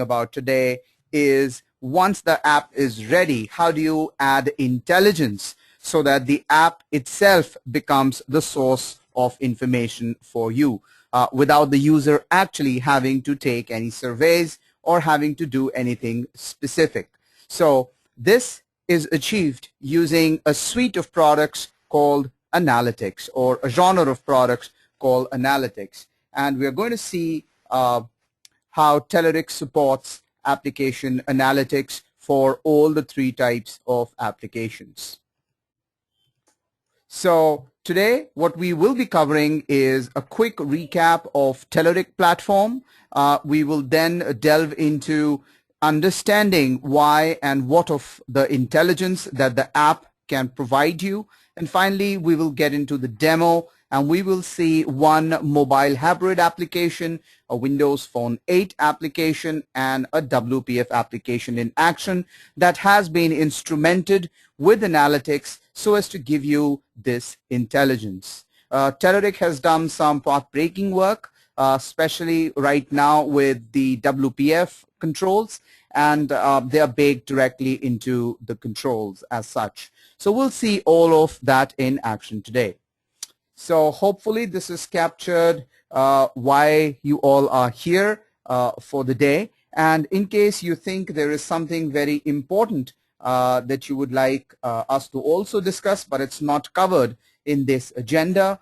about today is once the app is ready, how do you add intelligence so that the app itself becomes the source of information for you without the user actually having to take any surveys or having to do anything specific. So this is achieved using a suite of products called analytics, or a genre of products called analytics. And we're going to see how Telluric supports application analytics for all the three types of applications. So today what we will be covering is a quick recap of Telluric Platform. We will then delve into understanding why and what of the intelligence that the app can provide you. And finally, we will get into the demo and we will see one mobile hybrid application, a Windows Phone 8 application, and a WPF application in action that has been instrumented with analytics so as to give you this intelligence. Telluric has done some path-breaking work, especially right now with the WPF controls, and they are baked directly into the controls as such. So we'll see all of that in action today. So hopefully this is captured why you all are here for the day. And in case you think there is something very important that you would like us to also discuss, but it's not covered in this agenda,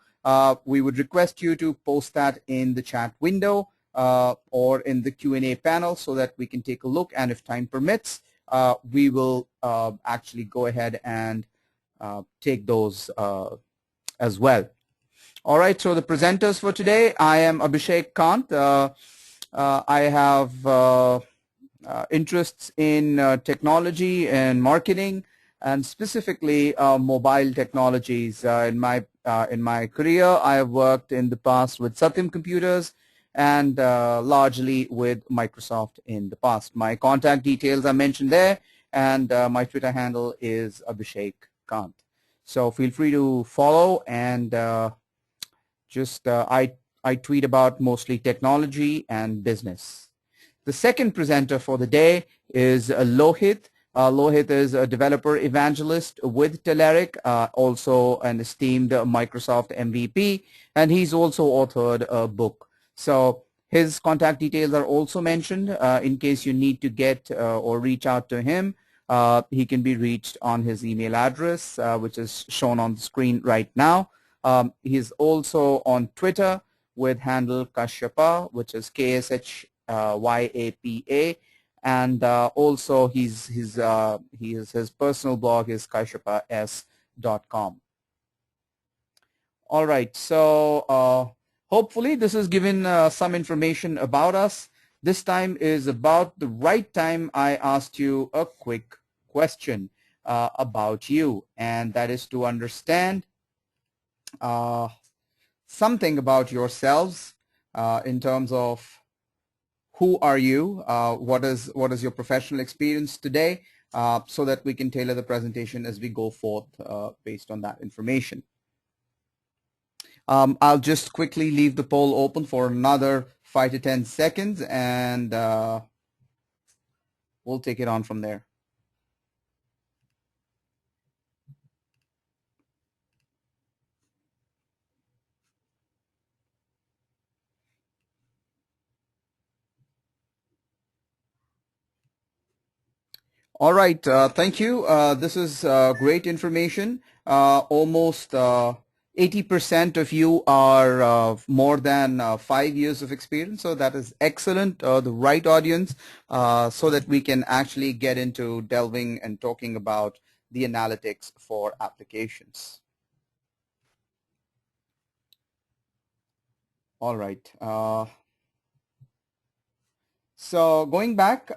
we would request you to post that in the chat window or in the Q&A panel so that we can take a look, and if time permits, we will actually go ahead and take those as well. All right, so the presenters for today, I am Abhishek Kant. I have interests in technology and marketing, and specifically mobile technologies. In my career, I have worked in the past with Satyam Computers and largely with Microsoft in the past. My contact details are mentioned there, and my Twitter handle is Abhishek Kant. So feel free to follow, and I tweet about mostly technology and business. The second presenter for the day is Lohit. Lohit is a developer evangelist with Telluric, also an esteemed Microsoft MVP, and he's also authored a book. So his contact details are also mentioned in case you need to get or reach out to him. He can be reached on his email address, which is shown on the screen right now. He's also on Twitter with handle Kashyapa, which is KSHYAPA, and also his personal blog is kashyapas.com. All right, so hopefully this has given some information about us. This time is about the right time I asked you a quick question about you, and that is to understand something about yourselves in terms of who are you, what is your professional experience today, so that we can tailor the presentation as we go forth based on that information. I'll just quickly leave the poll open for another 5 to 10 seconds, and we'll take it on from there. All right, thank you. This is great information. Almost 80% of you are more than 5 years of experience, so that is excellent, the right audience, so that we can actually get into delving and talking about the analytics for applications. All right. So going back,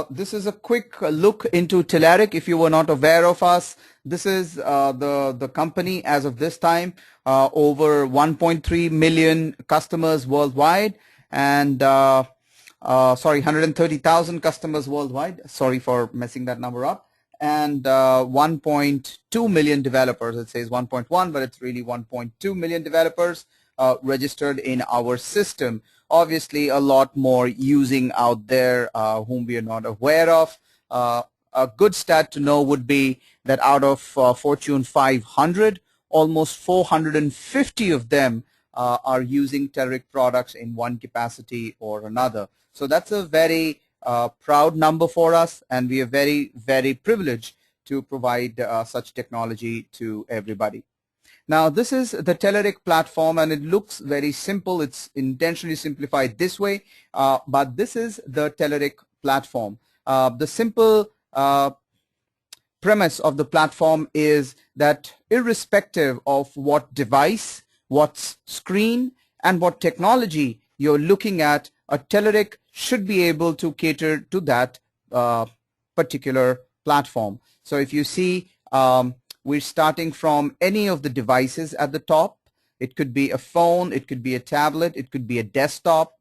this is a quick look into Telluric. If you were not aware of us, this is the company as of this time, over 1.3 million customers worldwide, and 130,000 customers worldwide. Sorry for messing that number up. And 1.2 million developers. It says 1.1, but it's really 1.2 million developers registered in our system. obviously a lot more using out there whom we are not aware of. A good stat to know would be that out of Fortune 500, almost 450 of them are using Telluric products in one capacity or another. So that's a very proud number for us, and we are very, very privileged to provide such technology to everybody. Now, this is the Telluric platform, and it looks very simple. It's intentionally simplified this way, but this is the Telluric platform. The simple premise of the platform is that irrespective of what device, what screen, and what technology you're looking at, a Telluric should be able to cater to that particular platform. So if you see, we're starting from any of the devices at the top. It could be a phone, it could be a tablet, it could be a desktop,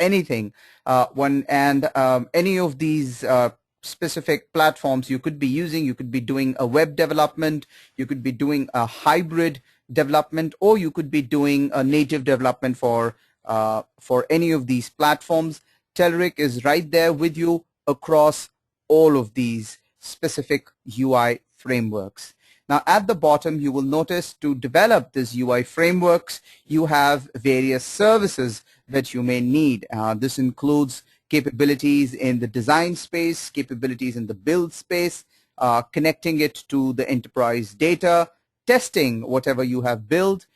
anything. Any of these specific platforms you could be using. You could be doing a web development, you could be doing a hybrid development, or you could be doing a native development for any of these platforms. Telluric is right there with you across all of these specific UI frameworks. Now at the bottom you will notice to develop this UI frameworks you have various services that you may need. This includes capabilities in the design space, capabilities in the build space, connecting it to the enterprise data, testing whatever you have built,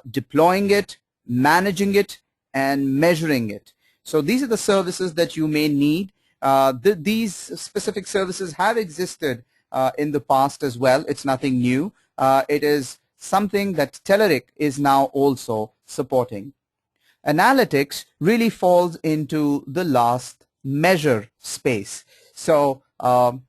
deploying it, managing it, and measuring it. So these are the services that you may need. These specific services have existed in the past as well. It's nothing new. It is something that Telluric is now also supporting. Analytics really falls into the last measure space. So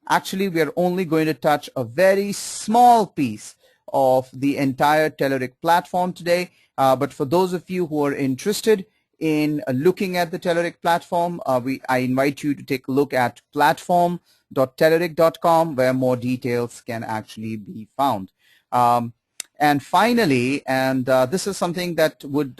actually we are only going to touch a very small piece of the entire Telluric platform today. But for those of you who are interested in looking at the Telluric platform, I invite you to take a look at platform.telluric.com where more details can actually be found. And finally, and this is something that would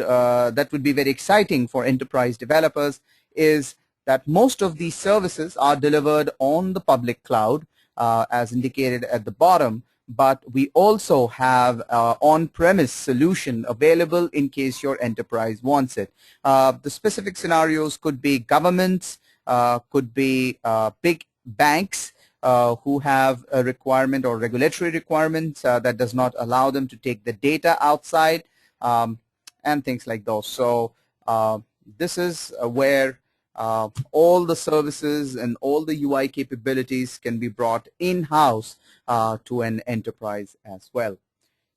be very exciting for enterprise developers, is that most of these services are delivered on the public cloud, as indicated at the bottom. But we also have on-premise solution available in case your enterprise wants it. The specific scenarios could be governments, could be big banks, who have a requirement or regulatory requirements that does not allow them to take the data outside, and things like those. So this is where all the services and all the UI capabilities can be brought in-house to an enterprise as well.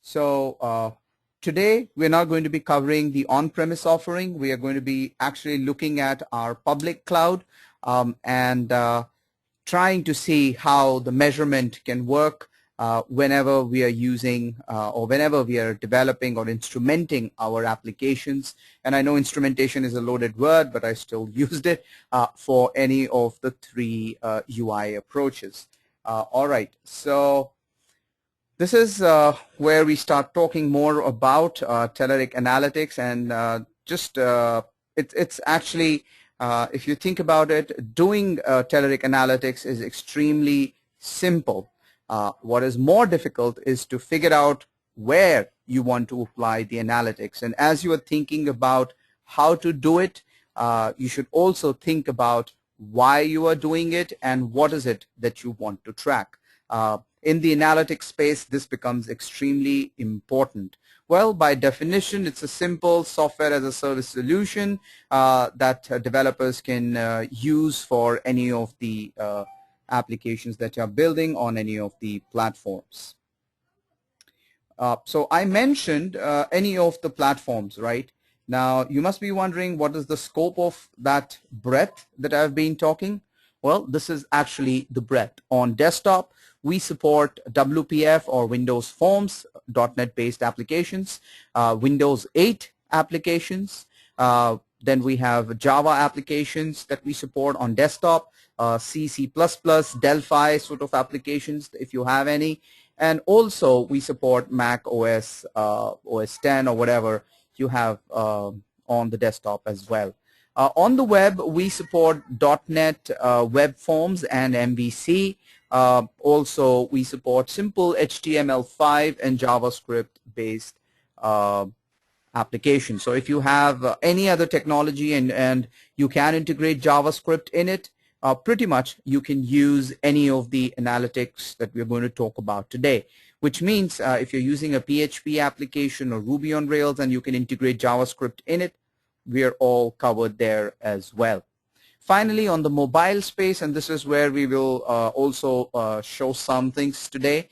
So today we're not going to be covering the on-premise offering. We are going to be actually looking at our public cloud and trying to see how the measurement can work whenever we are using or whenever we are developing or instrumenting our applications. And I know instrumentation is a loaded word, but I still used it for any of the three UI approaches. All right, so this is where we start talking more about Telluric Analytics, and it's actually, if you think about it, doing Telluric Analytics is extremely simple. What is more difficult is to figure out where you want to apply the analytics. And as you are thinking about how to do it, you should also think about why you are doing it and what is it that you want to track. In the analytics space, this becomes extremely important. Well, by definition, it's a simple software as a service solution that developers can use for any of the applications that you're building on any of the platforms. So I mentioned any of the platforms, right? Now you must be wondering, what is the scope of that breadth that I've been talking? Well, this is actually the breadth. On desktop, we support WPF or Windows Forms, .NET based applications, Windows 8 applications, then we have Java applications that we support on desktop, C, C++, Delphi sort of applications if you have any, and also we support Mac OS, OS 10 or whatever you have on on the desktop as well. On the web, we support .NET Web Forms and MVC. Also, we support simple HTML5 and JavaScript-based application. So if you have any other technology and you can integrate JavaScript in it, pretty much you can use any of the analytics that we're going to talk about today, which means if you're using a PHP application or Ruby on Rails and you can integrate JavaScript in it, we're all covered there as well. Finally, on the mobile space, and this is where we will also show some things today,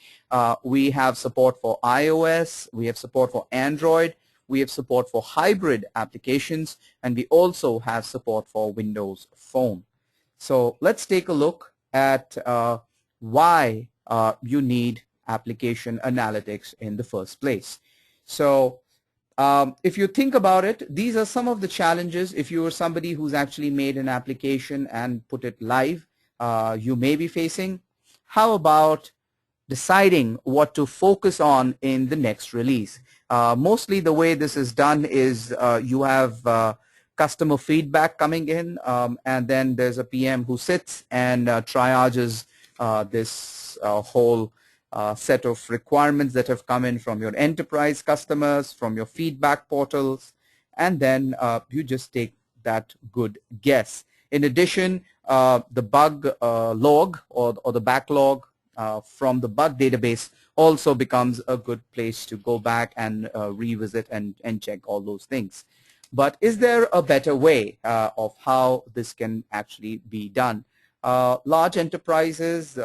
we have support for iOS, we have support for Android, we have support for hybrid applications, and we also have support for Windows Phone. So let's take a look at why you need application analytics in the first place. So if you think about it, these are some of the challenges if you are somebody who's actually made an application and put it live, you may be facing. How about deciding what to focus on in the next release? Mostly the way this is done is you have customer feedback coming in, and then there's a PM who sits and triages this whole set of requirements that have come in from your enterprise customers, from your feedback portals, and then you just take that good guess. In addition, the bug log or the backlog from the bug database also becomes a good place to go back and revisit and check all those things. But is there a better way of how this can actually be done? Large enterprises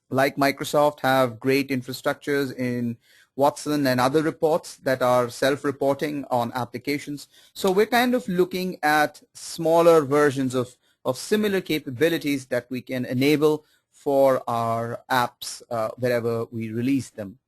like Microsoft have great infrastructures in Watson and other reports that are self-reporting on applications. So we're kind of looking at smaller versions of similar capabilities that we can enable for our apps wherever we release them.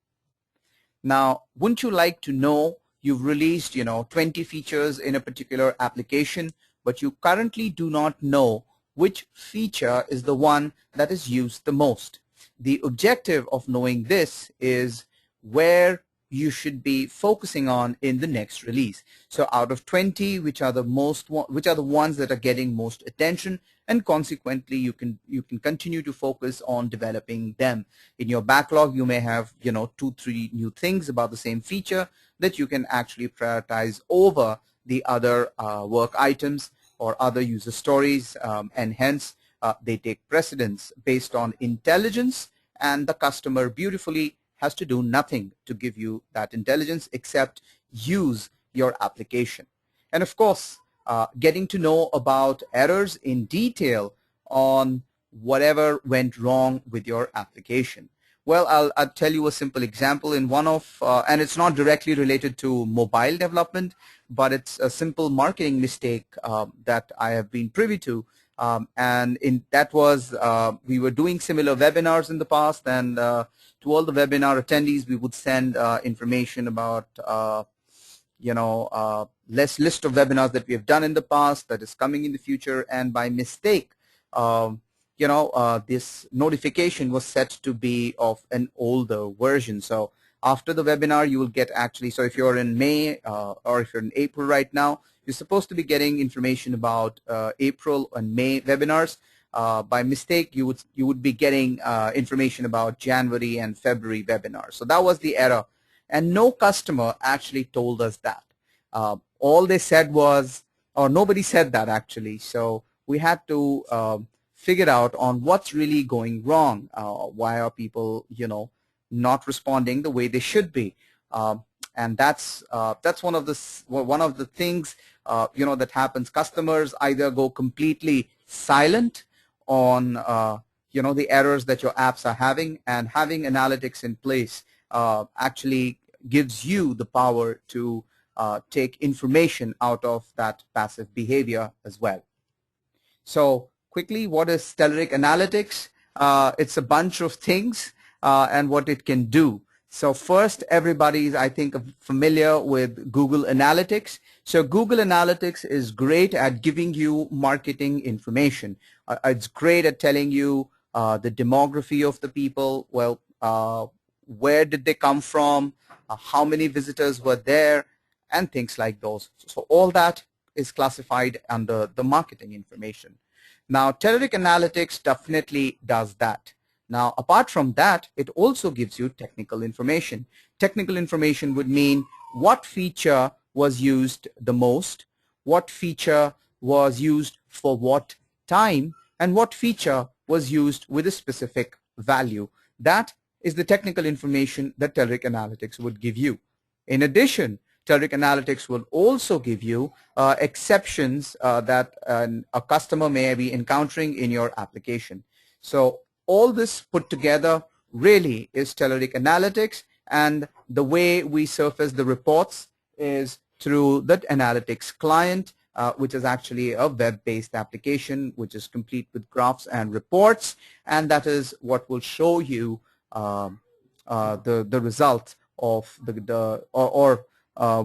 Now, wouldn't you like to know you've released, 20 features in a particular application, but you currently do not know which feature is the one that is used the most? The objective of knowing this is where you should be focusing on in the next release. So out of 20, which are the ones that are getting most attention, and consequently you can continue to focus on developing them. In your backlog, you may have 2-3 new things about the same feature that you can actually prioritize over the other work items or other user stories, and hence they take precedence based on intelligence, and the customer beautifully has to do nothing to give you that intelligence except use your application. And of course, getting to know about errors in detail on whatever went wrong with your application. Well, I'll tell you a simple example in one of, and it's not directly related to mobile development, but it's a simple marketing mistake that I have been privy to. And that was, we were doing similar webinars in the past, and to all the webinar attendees, we would send information about, list of webinars that we have done in the past that is coming in the future, and by mistake, this notification was set to be of an older version. So after the webinar, you will get actually, so if you're in May or if you're in April right now, you're supposed to be getting information about April and May webinars. By mistake, you would be getting information about January and February webinars. So that was the error, and no customer actually told us that. All they said was, or nobody said that actually. So we had to figure out on what's really going wrong. Why are people, not responding the way they should be? And that's one of the things that happens. Customers either go completely silent on the errors that your apps are having, and having analytics in place actually gives you the power to take information out of that passive behavior as well. So quickly, what is Telluric Analytics? It's a bunch of things and what it can do. So first, everybody is, I think, familiar with Google Analytics. So Google Analytics is great at giving you marketing information. It's great at telling you the demography of the people. Well, where did they come from? How many visitors were there? and things like those. So all that is classified under the marketing information. Now, Telluric Analytics definitely does that. Now, apart from that, it also gives you technical information. Technical information would mean what feature was used the most, what feature was used for what time, and what feature was used with a specific value. That is the technical information that Telluric Analytics would give you. In addition, Telluric Analytics will also give you exceptions that a customer may be encountering in your application. So all this put together really is Telluric Analytics, and the way we surface the reports is through that analytics client, which is actually a web-based application which is complete with graphs and reports, and that is what will show you the result of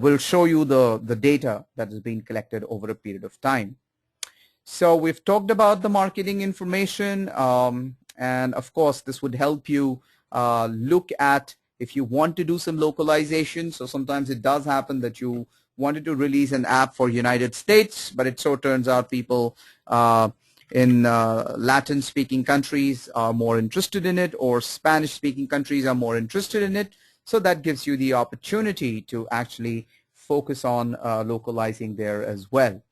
will show you the data that has been collected over a period of time. So we've talked about the marketing information, and of course this would help you look at if you want to do some localization. So sometimes it does happen that you wanted to release an app for United States, but it so turns out people in Latin speaking countries are more interested in it, or Spanish speaking countries are more interested in it. So that gives you the opportunity to actually focus on localizing there as well.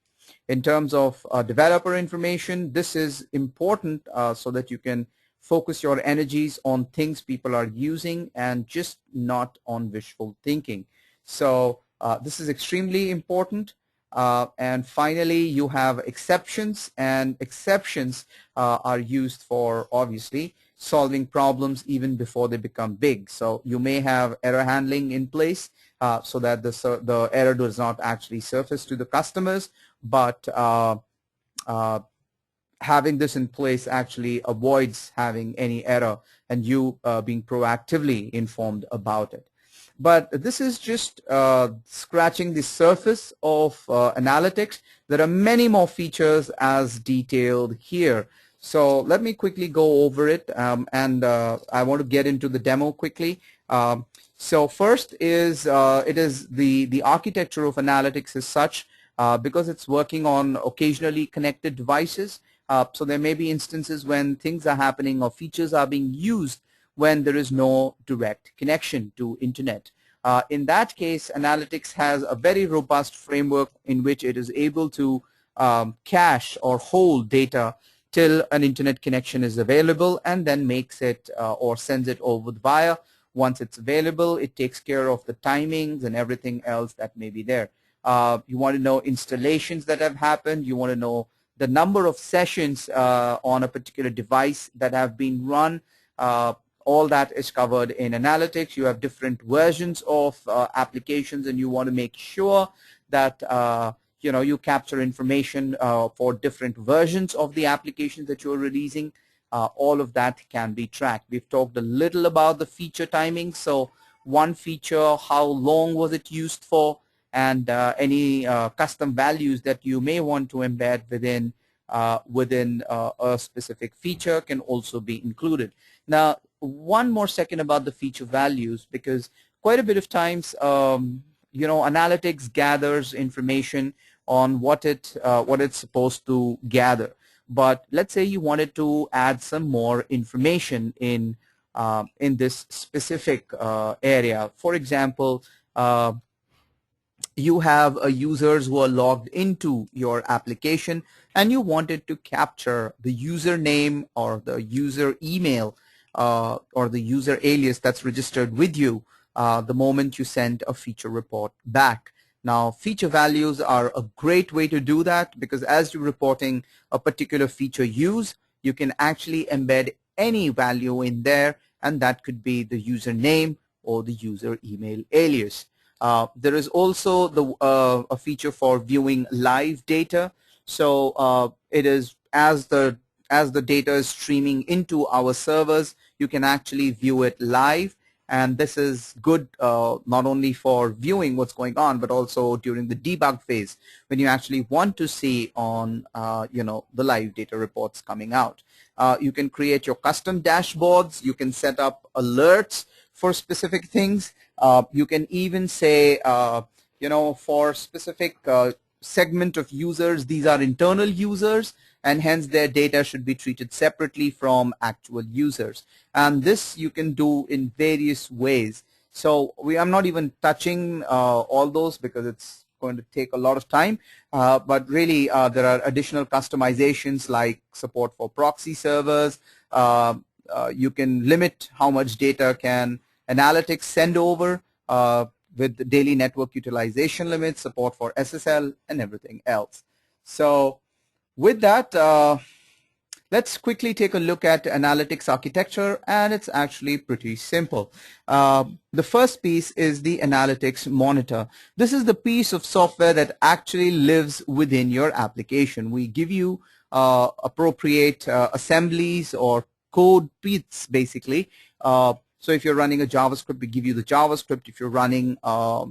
In terms of developer information, this is important so that you can focus your energies on things people are using and just not on wishful thinking. So this is extremely important. And finally, you have exceptions, and exceptions are used for obviously solving problems even before they become big. So you may have error handling in place so that the error does not actually surface to the customers, but having this in place actually avoids having any error and you being proactively informed about it. But this is just scratching the surface of analytics. There are many more features as detailed here. So let me quickly go over it, and I want to get into the demo quickly. So first is it is the architecture of analytics is such because it's working on occasionally connected devices. So there may be instances when things are happening or features are being used when there is no direct connection to internet. In that case, analytics has a very robust framework in which it is able to cache or hold data till an internet connection is available, and then makes it or sends it over the wire. Once it's available, it takes care of the timings and everything else that may be there. You want to know installations that have happened. You want to know the number of sessions on a particular device that have been run. All that is covered in analytics. You have different versions of applications, and you want to make sure that you capture information for different versions of the applications that you're releasing. All of that can be tracked. We've talked a little about the feature timing. So one feature, how long was it used for, and any custom values that you may want to embed within a specific feature can also be included. Now, one more second about the feature values, because quite a bit of times analytics gathers information on what it's supposed to gather. But let's say you wanted to add some more information in this specific area. For example, you have users who are logged into your application, and you wanted to capture the username or the user email or the user alias that's registered with you the moment you send a feature report back. Now, feature values are a great way to do that, because as you're reporting a particular feature use, you can actually embed any value in there, and that could be the username or the user email alias. There is also a feature for viewing live data. So it is as the data is streaming into our servers, you can actually view it live. And this is good not only for viewing what's going on, but also during the debug phase when you actually want to see on the live data reports coming out. You can create your custom dashboards. You can set up alerts for specific things. You can even say for specific segment of users, these are internal users, and hence their data should be treated separately from actual users. And this you can do in various ways. So I'm not even touching all those because it's going to take a lot of time, but really there are additional customizations like support for proxy servers. You can limit how much data can analytics send over with the daily network utilization limits, support for SSL, and everything else. So with that, let's quickly take a look at analytics architecture, and it's actually pretty simple. The first piece is the analytics monitor. This is the piece of software that actually lives within your application. We give you appropriate assemblies or code bits, basically. So if you're running a JavaScript, we give you the JavaScript. If you're running a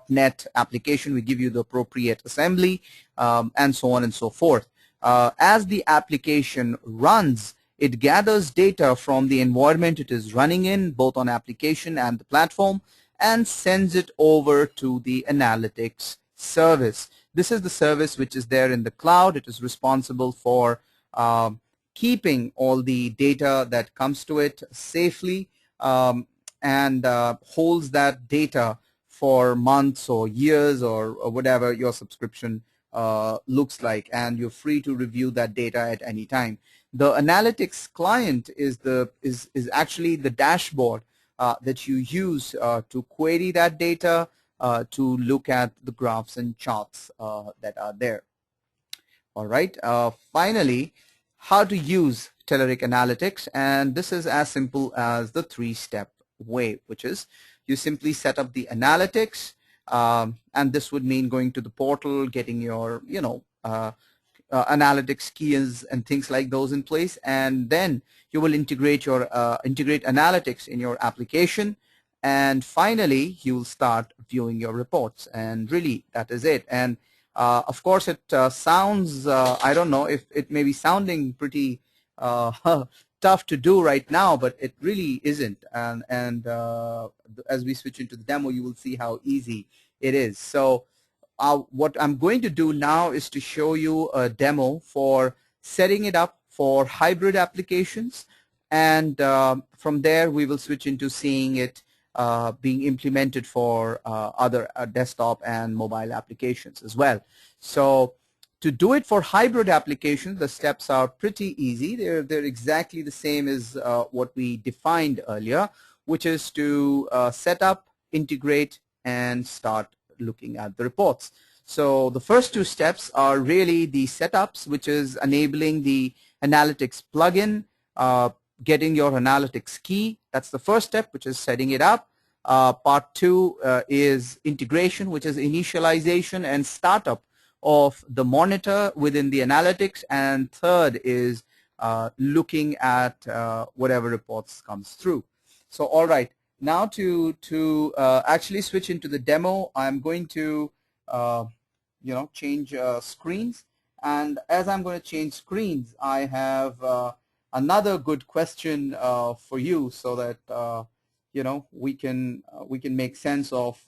.NET application, we give you the appropriate assembly, and so on and so forth. As the application runs, it gathers data from the environment it is running in, both on application and the platform, and sends it over to the analytics service. This is the service which is there in the cloud. It is responsible for keeping all the data that comes to it safely, and holds that data for months or years or whatever your subscription looks like, and you're free to review that data at any time. The analytics client is actually the dashboard that you use to query that data, to look at the graphs and charts that are there. All right. Finally, how to use Telluric Analytics, and this is as simple as the three-step way, which is you simply set up the analytics, and this would mean going to the portal, getting your analytics keys and things like those in place, and then you will integrate analytics in your application, and finally you will start viewing your reports, and really that is it. And of course it sounds, I don't know if it may be sounding pretty tough to do right now, but it really isn't. And as we switch into the demo, you will see how easy it is. So what I'm going to do now is to show you a demo for setting it up for hybrid applications, and from there we will switch into seeing it being implemented for other desktop and mobile applications as well. So to do it for hybrid applications, the steps are pretty easy. They're exactly the same as what we defined earlier, which is to set up, integrate, and start looking at the reports. So the first two steps are really the setups, which is enabling the analytics plugin, getting your analytics key. That's the first step, which is setting it up. Part two is integration, which is initialization and startup of the monitor within the analytics, and third is looking at whatever reports comes through. So all right, now to actually switch into the demo, I'm going to change screens, and as I'm going to change screens, I have another good question for you, so that we can make sense of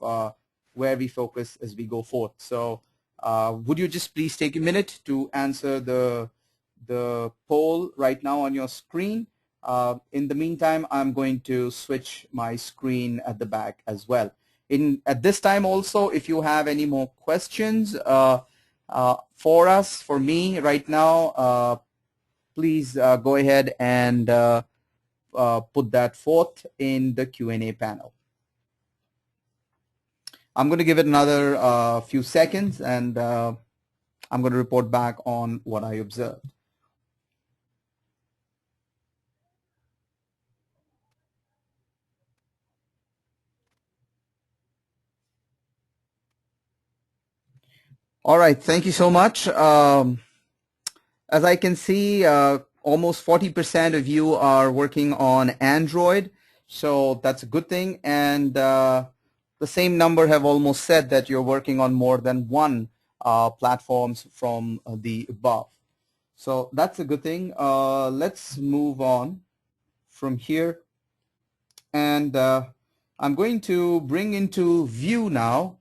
where we focus as we go forth. So would you just please take a minute to answer the poll right now on your screen? In the meantime, I'm going to switch my screen at the back as well. At this time also, if you have any more questions for me right now, please go ahead and put that forth in the Q&A panel. I'm going to give it another few seconds, and I'm going to report back on what I observed. All right, thank you so much. As I can see, almost 40% of you are working on Android, so that's a good thing. And the same number have almost said that you're working on more than one platforms from the above. So that's a good thing. Let's move on from here. And I'm going to bring into view now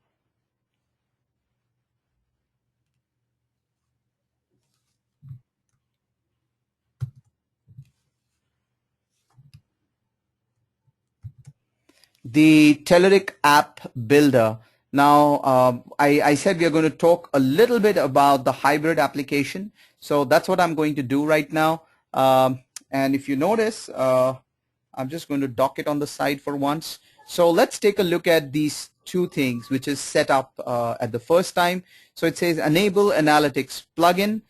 the Telluric App Builder. Now, I said we are going to talk a little bit about the hybrid application. So that's what I'm going to do right now. And if you notice, I'm just going to dock it on the side for once. So let's take a look at these two things, which is set up at the first time. So it says Enable Analytics plugin.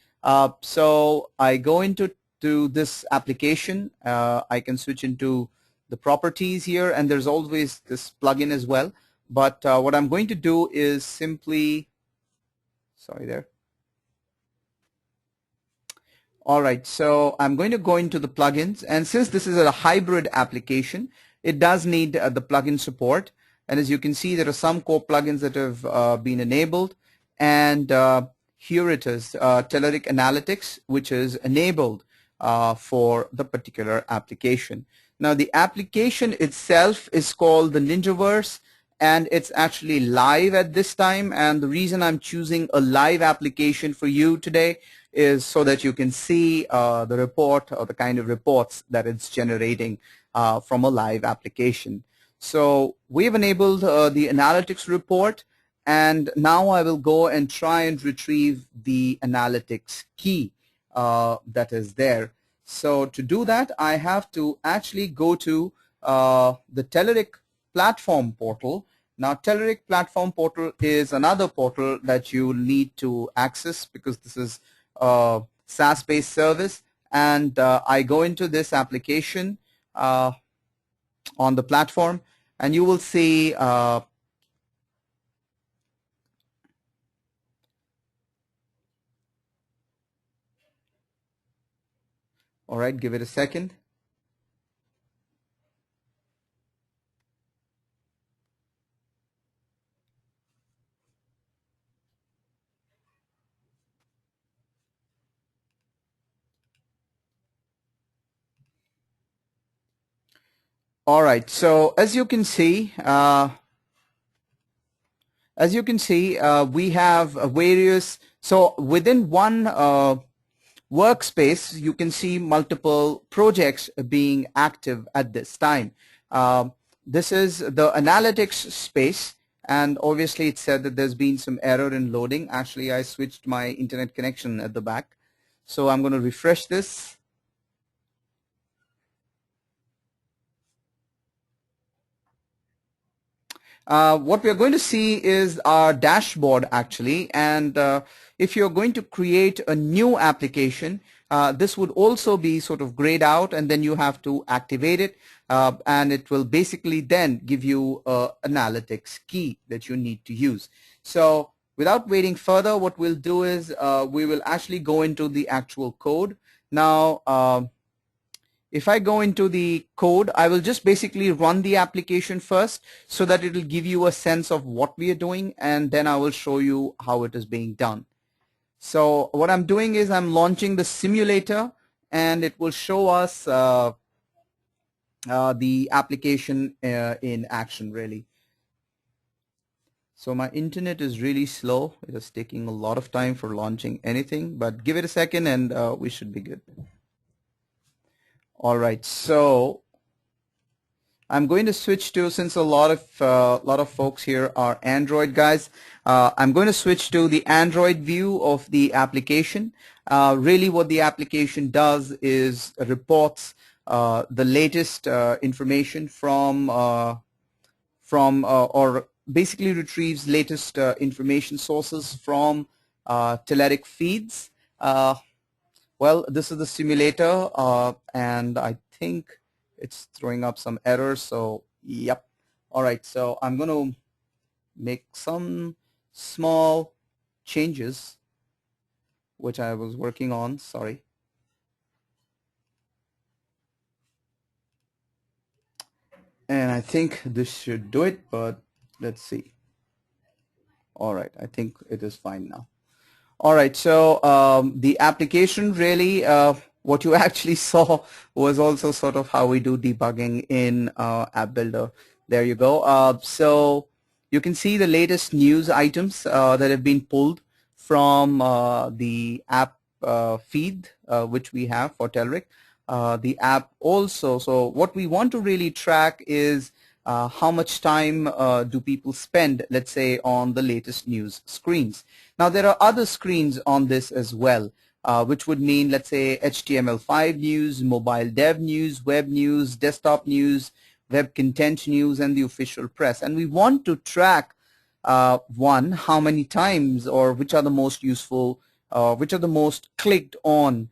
So I go into this application. I can switch into the properties here, and there's always this plugin as well. But what I'm going to do is simply, sorry there. All right, so I'm going to go into the plugins, and since this is a hybrid application, it does need the plugin support. And as you can see, there are some core plugins that have been enabled, and here it is, Telluric Analytics, which is enabled for the particular application. Now, the application itself is called the Ninjaverse, and it's actually live at this time. And the reason I'm choosing a live application for you today is so that you can see the report or the kind of reports that it's generating from a live application. So we've enabled the analytics report, and now I will go and try and retrieve the analytics key that is there. So to do that, I have to actually go to the Telluric Platform portal. Now, Telluric Platform portal is another portal that you need to access because this is a SaaS-based service, and I go into this application on the platform, and you will see all right, give it a second. All right, so as you can see, we have various, so within one workspace, you can see multiple projects being active at this time. This is the analytics space, and obviously it said that there's been some error in loading. Actually, I switched my internet connection at the back. So I'm going to refresh this. What we are going to see is our dashboard actually, and if you're going to create a new application, this would also be sort of grayed out, and then you have to activate it, and it will basically then give you an analytics key that you need to use. So without waiting further, what we'll do is we will actually go into the actual code. Now, if I go into the code, I will just basically run the application first so that it will give you a sense of what we are doing, and then I will show you how it is being done. So what I'm doing is I'm launching the simulator, and it will show us the application in action really. So my internet is really slow. It is taking a lot of time for launching anything, but give it a second and we should be good. All right, so I'm going to switch to, since a lot of folks here are Android guys, I'm going to switch to the Android view of the application. Really what the application does is reports the latest information from or basically retrieves latest information sources from Telerik feeds. Well, this is the simulator, and I think it's throwing up some errors, so yep. All right, so I'm going to make some small changes, which I was working on, sorry. And I think this should do it, but let's see. All right, I think it is fine now. All right, so the application really, what you actually saw was also sort of how we do debugging in App Builder. There you go. So you can see the latest news items that have been pulled from the app feed, which we have for Telluric. The app also, so what we want to really track is how much time do people spend, let's say, on the latest news screens. Now, there are other screens on this as well, which would mean, let's say, HTML5 news, mobile dev news, web news, desktop news, web content news, and the official press. And we want to track, one, how many times or which are the most useful, which are the most clicked on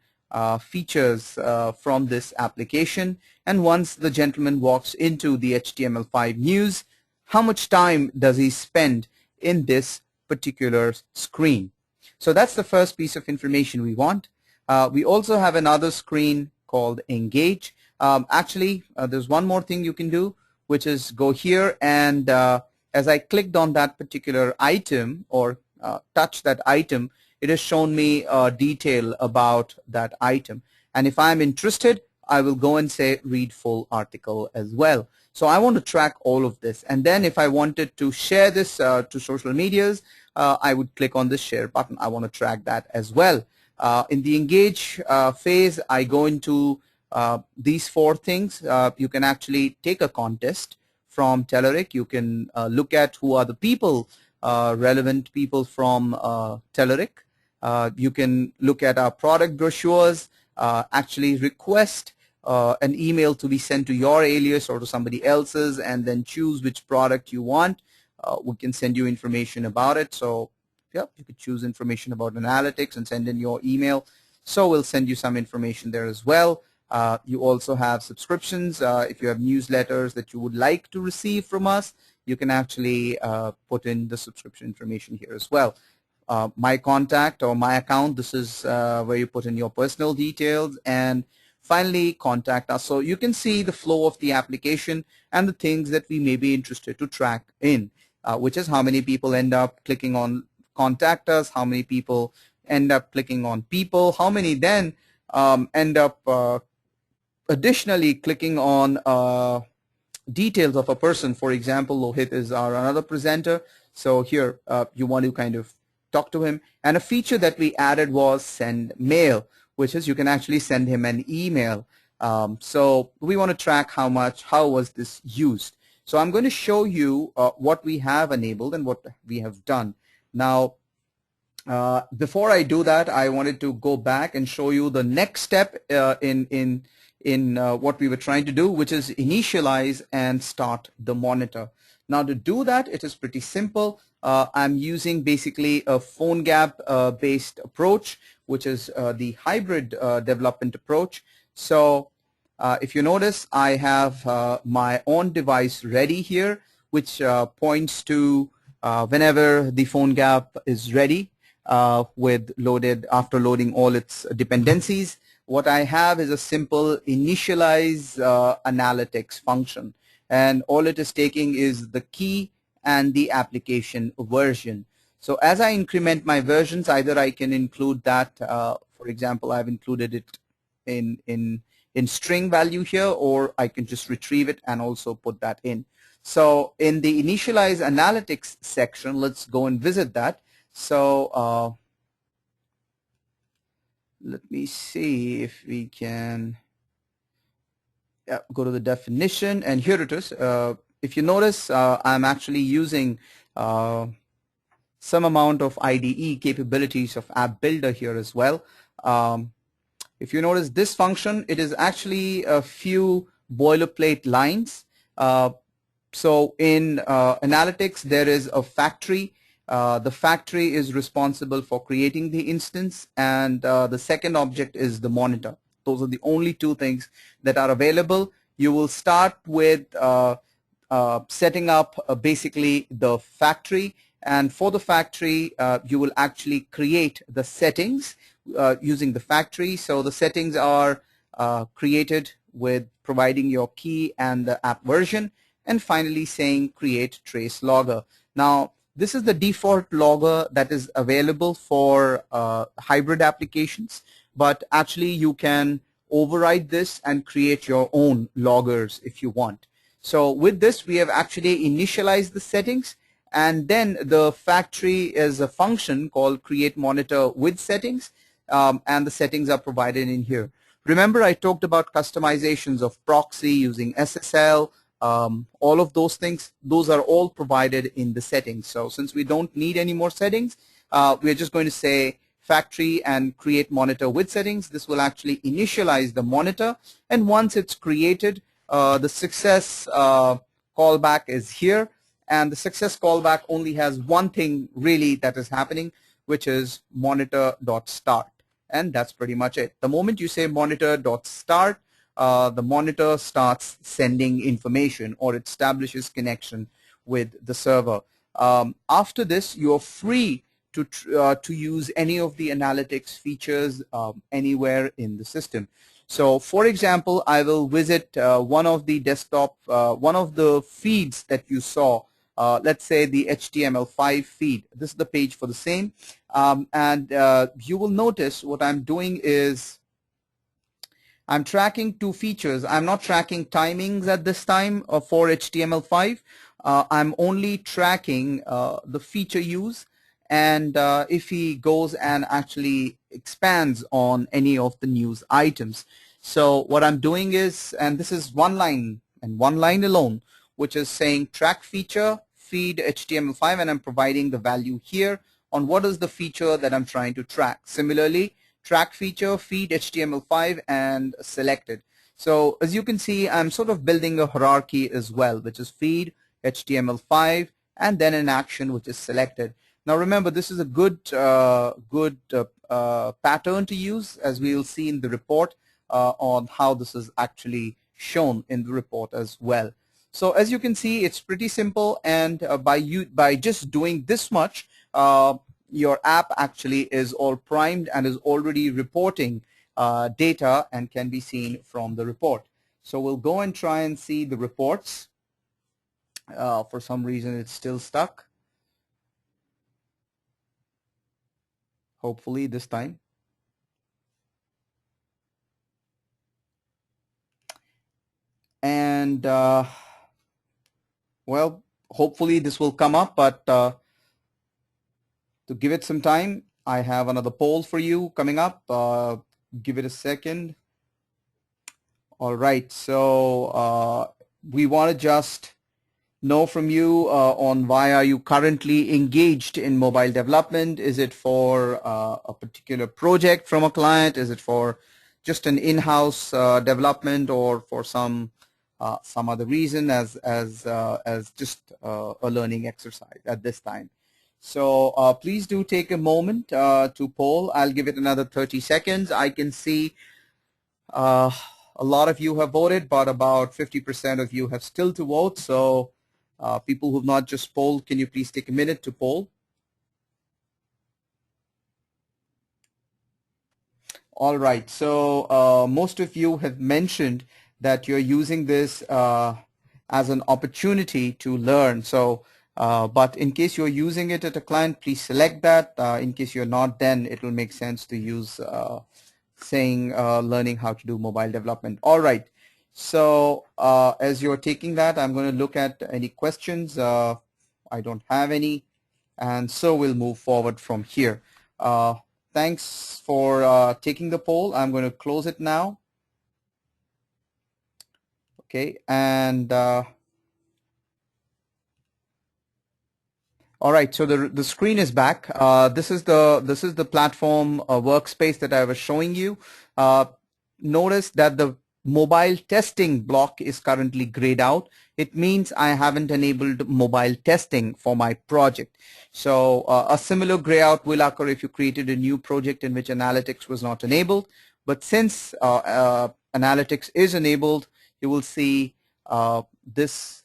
features from this application. And once the gentleman walks into the HTML5 news, how much time does he spend in this particular screen? So that's the first piece of information we want. We also have another screen called Engage. Actually, there's one more thing you can do, which is go here, and as I clicked on that particular item or touch that item, it has shown me detail about that item. And if I'm interested, I will go and say read full article as well. So I want to track all of this. And then if I wanted to share this to social medias, I would click on the share button. I want to track that as well. In the engage phase, I go into these four things. You can actually take a contest from Telluric. You can look at who are the people, relevant people from Telluric. You can look at our product brochures, actually request an email to be sent to your alias or to somebody else's, and then choose which product you want. We can send you information about it. So yeah, you could choose information about analytics and send in your email. So we'll send you some information there as well. You also have subscriptions. If you have newsletters that you would like to receive from us, you can actually put in the subscription information here as well. My contact or my account, this is where you put in your personal details, and finally contact us. So you can see the flow of the application and the things that we may be interested to track in, which is how many people end up clicking on contact us, how many people end up clicking on people, how many then end up additionally clicking on details of a person. For example, Lohit is our another presenter. So here you want to kind of talk to him. And a feature that we added was send mail, which is you can actually send him an email. So we want to track how was this used. So I'm going to show you what we have enabled and what we have done. Now, before I do that, I wanted to go back and show you the next step in what we were trying to do, which is initialize and start the monitor. Now, to do that, it is pretty simple. I'm using basically a phone gap based approach, which is the hybrid development approach. So if you notice, I have my own device ready here, which points to whenever the phone gap is ready after loading all its dependencies. What I have is a simple initialize analytics function, and all it is taking is the key and the application version. So as I increment my versions, either I can include that, for example, I've included it in string value here, or I can just retrieve it and also put that in. So in the Initialize Analytics section, let's go and visit that. So let me see if we can go to the definition, and here it is. If you notice, I'm actually using some amount of IDE capabilities of App Builder here as well. If you notice this function, it is actually a few boilerplate lines. So in analytics, there is a factory. The factory is responsible for creating the instance, and the second object is the monitor. Those are the only two things that are available. You will start with setting up basically the factory, and for the factory you will actually create the settings using the factory. So the settings are created with providing your key and the app version, and finally saying create trace logger. Now this is the default logger that is available for hybrid applications, but actually you can override this and create your own loggers if you want. So with this, we have actually initialized the settings, and then the factory is a function called create monitor with settings, and the settings are provided in here. Remember, I talked about customizations of proxy using SSL, all of those things, those are all provided in the settings. So since we don't need any more settings, we're just going to say factory and create monitor with settings. This will actually initialize the monitor, and once it's created, the success callback is here, and the success callback only has one thing really that is happening, which is monitor.start, and that's pretty much it. The moment you say monitor.start, the monitor starts sending information, or it establishes connection with the server. After this, you're free to use any of the analytics features anywhere in the system. So for example, I will visit one of the desktop, one of the feeds that you saw. Let's say the HTML5 feed. This is the page for the same. And you will notice what I'm doing is I'm tracking two features. I'm not tracking timings at this time for HTML5. I'm only tracking the feature use, and if he goes and actually expands on any of the news items. So what I'm doing is, and this is one line and one line alone, which is saying track feature, feed HTML5, and I'm providing the value here on what is the feature that I'm trying to track. Similarly, track feature, feed HTML5, and selected. So as you can see, I'm sort of building a hierarchy as well, which is feed HTML5 and then an action which is selected. Now remember, this is a good pattern to use, as we will see in the report on how this is actually shown in the report as well. So as you can see, it's pretty simple, and by just doing this much, your app actually is all primed and is already reporting data and can be seen from the report. So we'll go and try and see the reports. For some reason, it's still stuck. Hopefully this time. And well, hopefully this will come up, but to give it some time, I have another poll for you coming up. Give it a second. All right, so we want to just know from you on why are you currently engaged in mobile development. Is it for a particular project from a client? Is it for just an in-house development, or for some other reason as just a learning exercise at this time? So please do take a moment to poll. I'll give it another 30 seconds. I can see a lot of you have voted, but about 50% of you have still to vote. So people who have not just polled, can you please take a minute to poll? All right, so most of you have mentioned that you're using this as an opportunity to learn. So, but in case you're using it at a client, please select that. In case you're not, then it will make sense to use saying learning how to do mobile development. All right, so as you're taking that, I'm going to look at any questions. I don't have any, and so we'll move forward from here. Thanks for taking the poll. I'm going to close it now. Okay, and all right, so the screen is back. This is the platform workspace that I was showing you. Notice that the mobile testing block is currently grayed out. It means I haven't enabled mobile testing for my project. So a similar gray out will occur if you created a new project in which analytics was not enabled. But since analytics is enabled, you will see this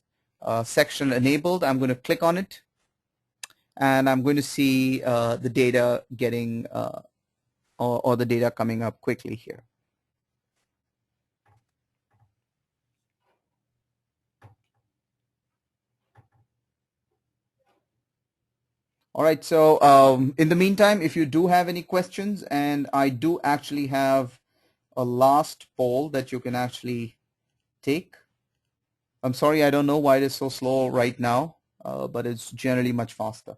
section enabled. I'm going to click on it, and I'm going to see the data getting or the data coming up quickly here. All right, so in the meantime, if you do have any questions, and I do actually have a last poll that you can actually take. I'm sorry, I don't know why it is so slow right now, but it's generally much faster.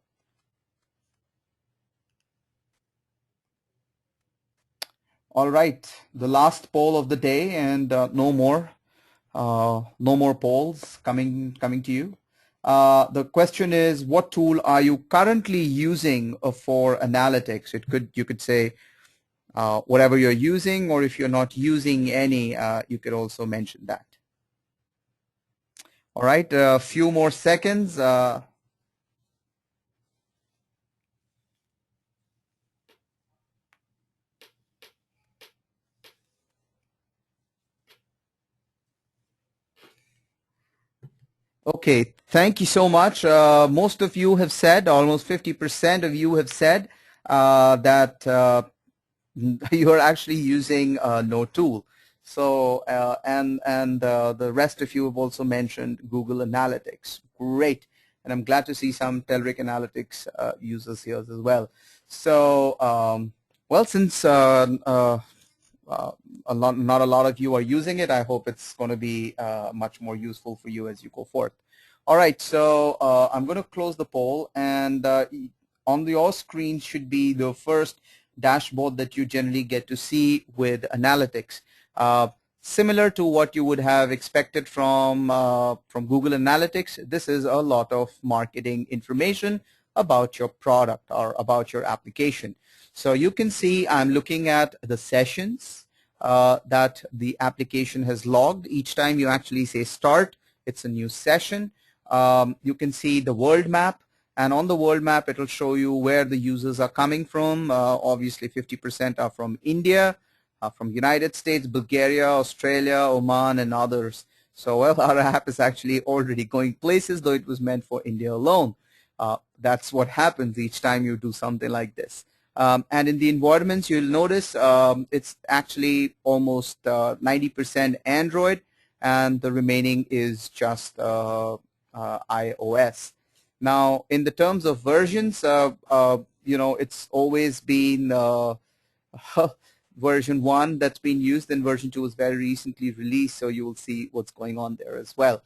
All right, the last poll of the day, and no more. No more polls coming to you. The question is, what tool are you currently using for analytics? You could say whatever you're using, or if you're not using any, you could also mention that. All right, a few more seconds. Okay, thank you so much. Most of you have said, almost 50% of you have said that you are actually using no tool. So and the rest of you have also mentioned Google Analytics. Great, and I'm glad to see some Telluric Analytics users here as well. So well, since not a lot of you are using it, I hope it's going to be much more useful for you as you go forth. All right, so I'm going to close the poll, and on your screen should be the first dashboard that you generally get to see with analytics. Similar to what you would have expected from Google Analytics, this is a lot of marketing information about your product or about your application. So you can see I'm looking at the sessions that the application has logged. Each time you actually say start, it's a new session. You can see the world map, and on the world map it will show you where the users are coming from. Obviously 50% are from India, from United States, Bulgaria, Australia, Oman, and others. So well, our app is actually already going places, though it was meant for India alone. That's what happens each time you do something like this. And in the environments, you'll notice it's actually almost 90% Android, and the remaining is just iOS. Now, in the terms of versions, you know, it's always been version 1 that's been used, and version 2 is very recently released, so you will see what's going on there as well.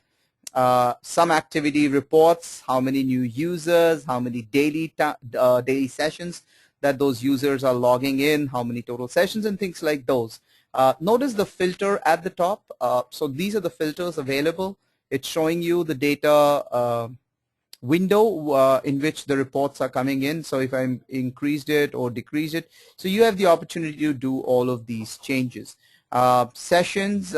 Some activity reports, how many new users, how many daily sessions that those users are logging in, how many total sessions, and things like those. Notice the filter at the top. So these are the filters available. It's showing you the data window in which the reports are coming in. So if I increased it or decreased it, so you have the opportunity to do all of these changes. Sessions,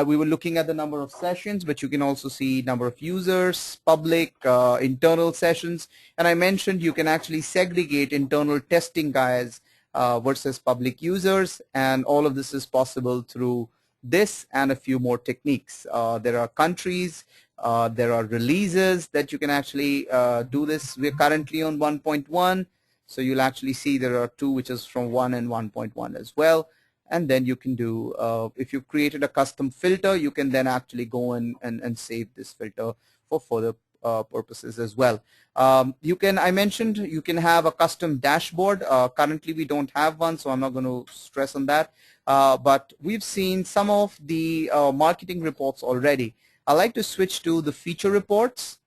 we were looking at the number of sessions, but you can also see number of users, public, internal sessions. And I mentioned you can actually segregate internal testing guys versus public users, and all of this is possible through this and a few more techniques. There are countries, there are releases that you can actually do this. We're currently on 1.1, so you'll actually see there are two, which is from 1 and 1.1 as well. And then you can do, if you created a custom filter, you can then actually go and save this filter for further purposes as well. I mentioned you can have a custom dashboard. Currently we don't have one, so I'm not going to stress on that. But we've seen some of the marketing reports already. I like to switch to the feature reports.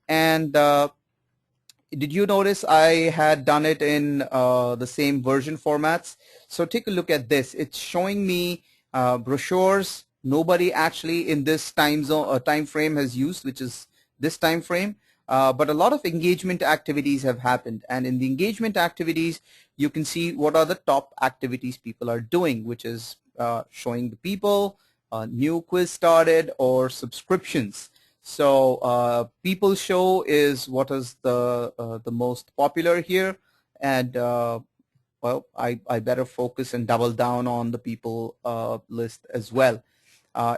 And did you notice I had done it in the same version formats? So take a look at this. It's showing me brochures. Nobody actually in this time frame has used, which is this time frame. But a lot of engagement activities have happened. And in the engagement activities, you can see what are the top activities people are doing, which is showing the people, new quiz started, or subscriptions. So people show is what is the most popular here, and well, I better focus and double down on the people list as well.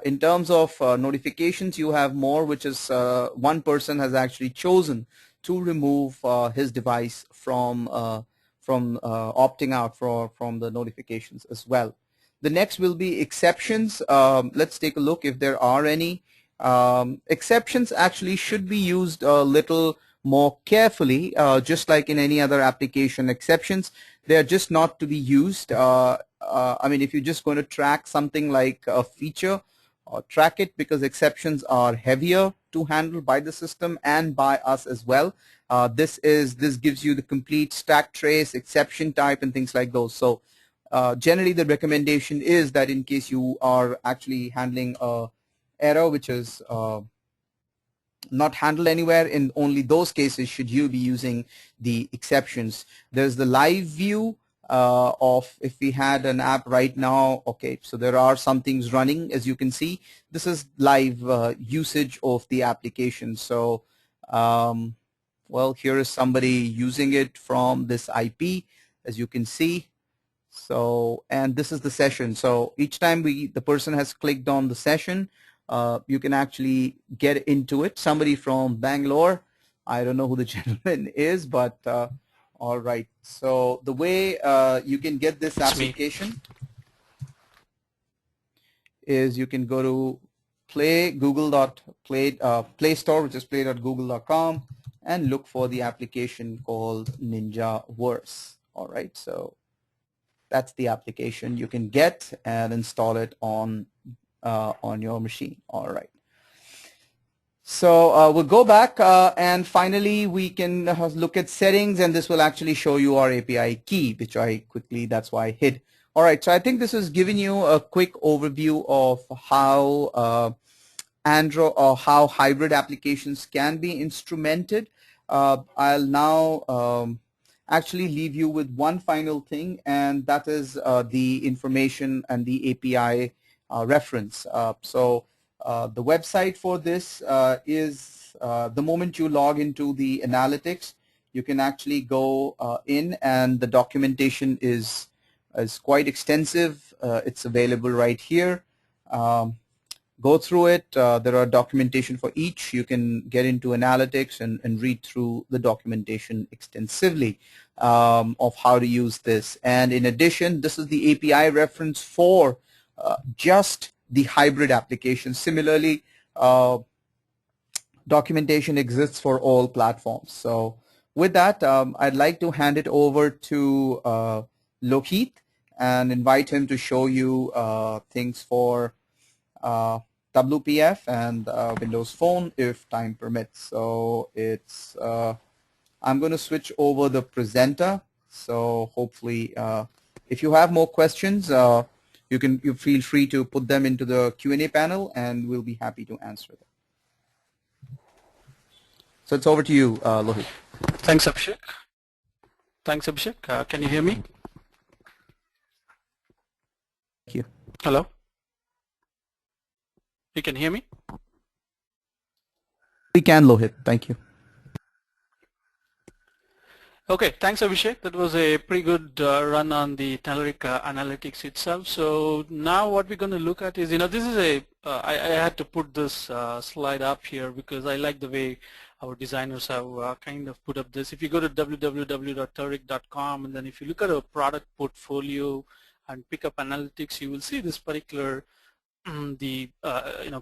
In terms of notifications, you have more, which is one person has actually chosen to remove his device from opting out from the notifications as well. The next will be exceptions. Let's take a look if there are any. Exceptions actually should be used a little more carefully, just like in any other application. Exceptions, they are just not to be used. I mean, if you're just going to track something like a feature, track it, because exceptions are heavier to handle by the system and by us as well. This gives you the complete stack trace, exception type, and things like those. So Generally, the recommendation is that in case you are actually handling a error which is not handled anywhere, in only those cases should you be using the exceptions. There's the live view of if we had an app right now. Okay, so there are some things running, as you can see. This is live usage of the application. So well, here is somebody using it from this IP, as you can see. So, and this is the session. So each time the person has clicked on the session, you can actually get into it. Somebody from Bangalore, I don't know who the gentleman is, but all right. So the way you can get this application is you can go to Play Store, which is play.google.com, and look for the application called Ninjaverse. All right. So that's the application you can get and install it on your machine. All right. So we'll go back and finally we can look at settings, and this will actually show you our API key, which that's why I hid. All right. So I think this has given you a quick overview of how Android or how hybrid applications can be instrumented. I'll now actually leave you with one final thing, and that is the information and the API reference. So the website for this is the moment you log into the analytics, you can actually go in, and the documentation is quite extensive. It's available right here. Go through it. There are documentation for each. You can get into analytics and read through the documentation extensively of how to use this. And in addition, this is the API reference for just the hybrid application. Similarly, documentation exists for all platforms. So with that, I'd like to hand it over to Lohit and invite him to show you things for WPF and Windows Phone if time permits. So it's I'm going to switch over the presenter. So hopefully if you have more questions, you feel free to put them into the Q&A panel and we'll be happy to answer them. So it's over to you, Lohit. Thanks, Abhishek. Can you hear me? Thank you. Hello? You can hear me? We can, Lohit. Thank you. Okay, thanks, Abhishek. That was a pretty good run on the Telluric Analytics itself. So now what we're going to look at is, this is I had to put this slide up here because I like the way our designers have kind of put up this. If you go to www.telluric.com and then if you look at our product portfolio and pick up analytics, you will see this particular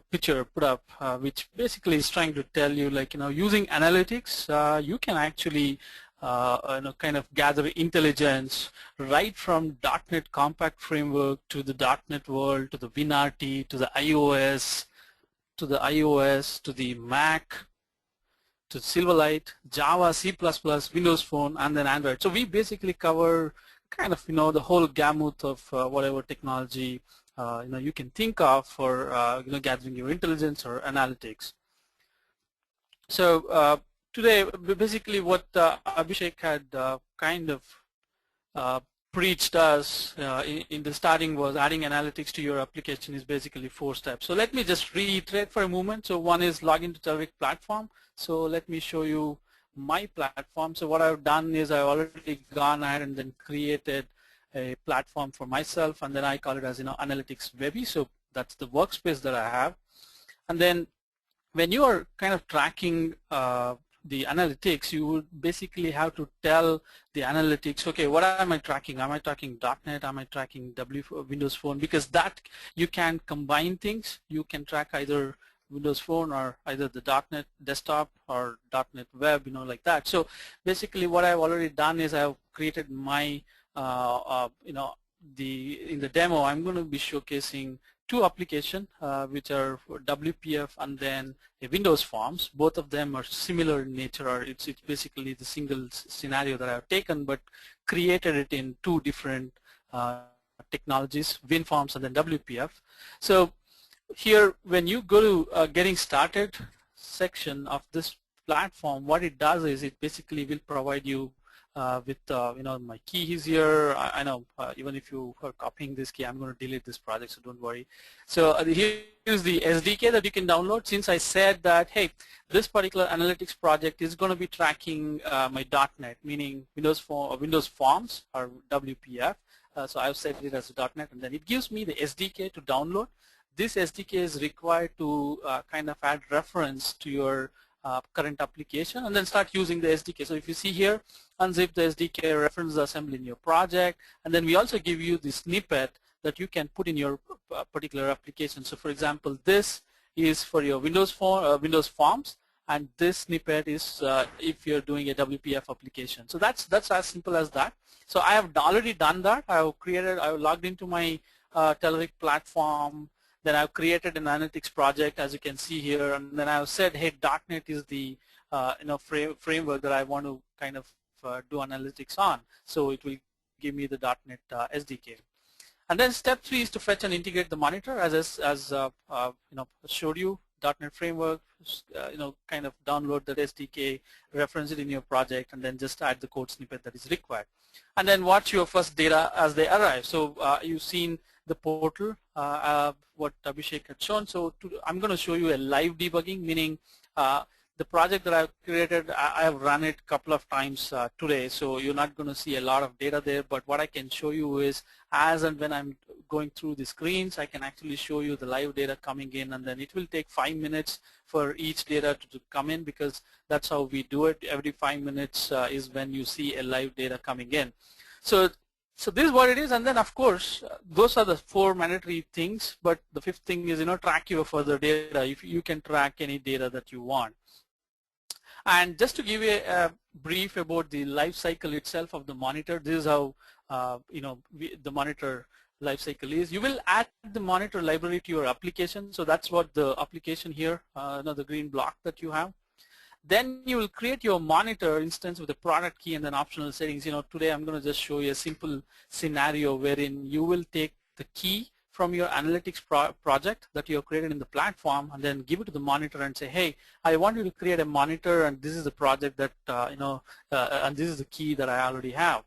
picture put up, which basically is trying to tell you, using analytics, you can actually kind of gather intelligence right from .NET Compact Framework to the .NET World to the WinRT to the iOS to the Mac to Silverlight, Java, C++, Windows Phone, and then Android. So we basically cover kind of the whole gamut of whatever technology you can think of for gathering your intelligence or analytics. So today, basically, what Abhishek had kind of preached us in the starting was adding analytics to your application is basically 4 steps. So let me just reiterate for a moment. So one is log into Telluric Platform. So let me show you my platform. So what I've done is I've already gone ahead and then created a platform for myself, and then I call it as Analytics Webby. So that's the workspace that I have. And then when you are kind of tracking the analytics, you would basically have to tell the analytics, okay, what am I tracking? Am I tracking .NET? Am I tracking Windows Phone? Because that you can combine things. You can track either Windows Phone or either the .NET Desktop or .NET Web, like that. So basically, what I've already done is I've created my in the demo, I'm going to be showcasing 2 applications which are for WPF and then a Windows Forms. Both of them are similar in nature, or it's basically the single scenario that I've taken but created it in 2 different technologies, WinForms and then WPF. So here, when you go to getting started section of this platform, what it does is it basically will provide you with my key is here. I know even if you are copying this key, I'm going to delete this project, so don't worry. So here is the SDK that you can download. Since I said that, hey, this particular analytics project is going to be tracking my .NET, meaning Windows Forms or WPF. So I've set it as a .NET, and then it gives me the SDK to download. This SDK is required to kind of add reference to your current application and then start using the SDK. So if you see here, unzip the SDK, reference the assembly in your project, and then we also give you the snippet that you can put in your particular application. So for example, this is for your Windows Forms, and this snippet is if you're doing a WPF application. So that's as simple as that. So I have already done that. I have logged into my Telluric platform. Then I've created an analytics project, as you can see here, and then I've said, hey, .NET is the framework that I want to kind of do analytics on. So it will give me the .NET SDK. And then step 3 is to fetch and integrate the monitor, as showed you. .NET framework, kind of download that SDK, reference it in your project, and then just add the code snippet that is required. And then watch your first data as they arrive. So you've seen the portal, what Abhishek had shown. So I'm going to show you a live debugging, meaning the project that I've created, I have run it a couple of times today, so you're not going to see a lot of data there, but what I can show you is as and when I'm going through the screens, I can actually show you the live data coming in, and then it will take 5 minutes for each data to come in, because that's how we do it. Every 5 minutes is when you see a live data coming in. So this is what it is, and then of course those are the 4 mandatory things, but the 5th thing is track your further data. If you can track any data that you want. And just to give you a brief about the life cycle itself of the monitor, this is how the monitor life cycle is. You will add the monitor library to your application, so that's what the application here, the green block that you have. Then you will create your monitor instance with the product key and then optional settings. Today I'm going to just show you a simple scenario wherein you will take the key from your analytics project that you have created in the platform and then give it to the monitor and say, hey, I want you to create a monitor, and this is the project that, and this is the key that I already have.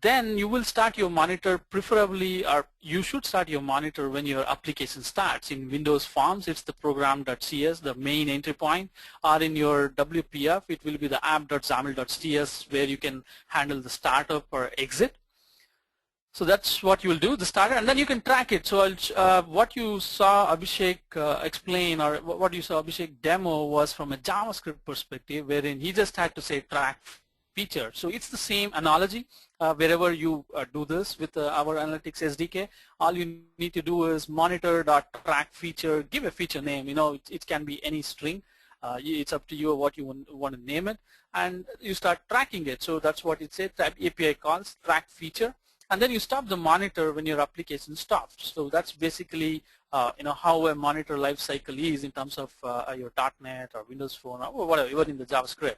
Then you will start your monitor, preferably, or you should start your monitor when your application starts. In Windows Forms, it's the program.cs, the main entry point, or in your WPF, it will be the app.xaml.cs, where you can handle the startup or exit. So that's what you will do, the starter, and then you can track it. So what you saw Abhishek explain, or what you saw Abhishek demo, was from a JavaScript perspective, wherein he just had to say track feature. So it's the same analogy wherever you do this with our analytics SDK. All you need to do is monitor.track feature, give a feature name. It can be any string. It's up to you what you want to name it, and you start tracking it. So that's what it said. API calls track feature. And then you stop the monitor when your application stops. So that's basically how a monitor life cycle is in terms of your .NET or Windows Phone or whatever, even in the JavaScript.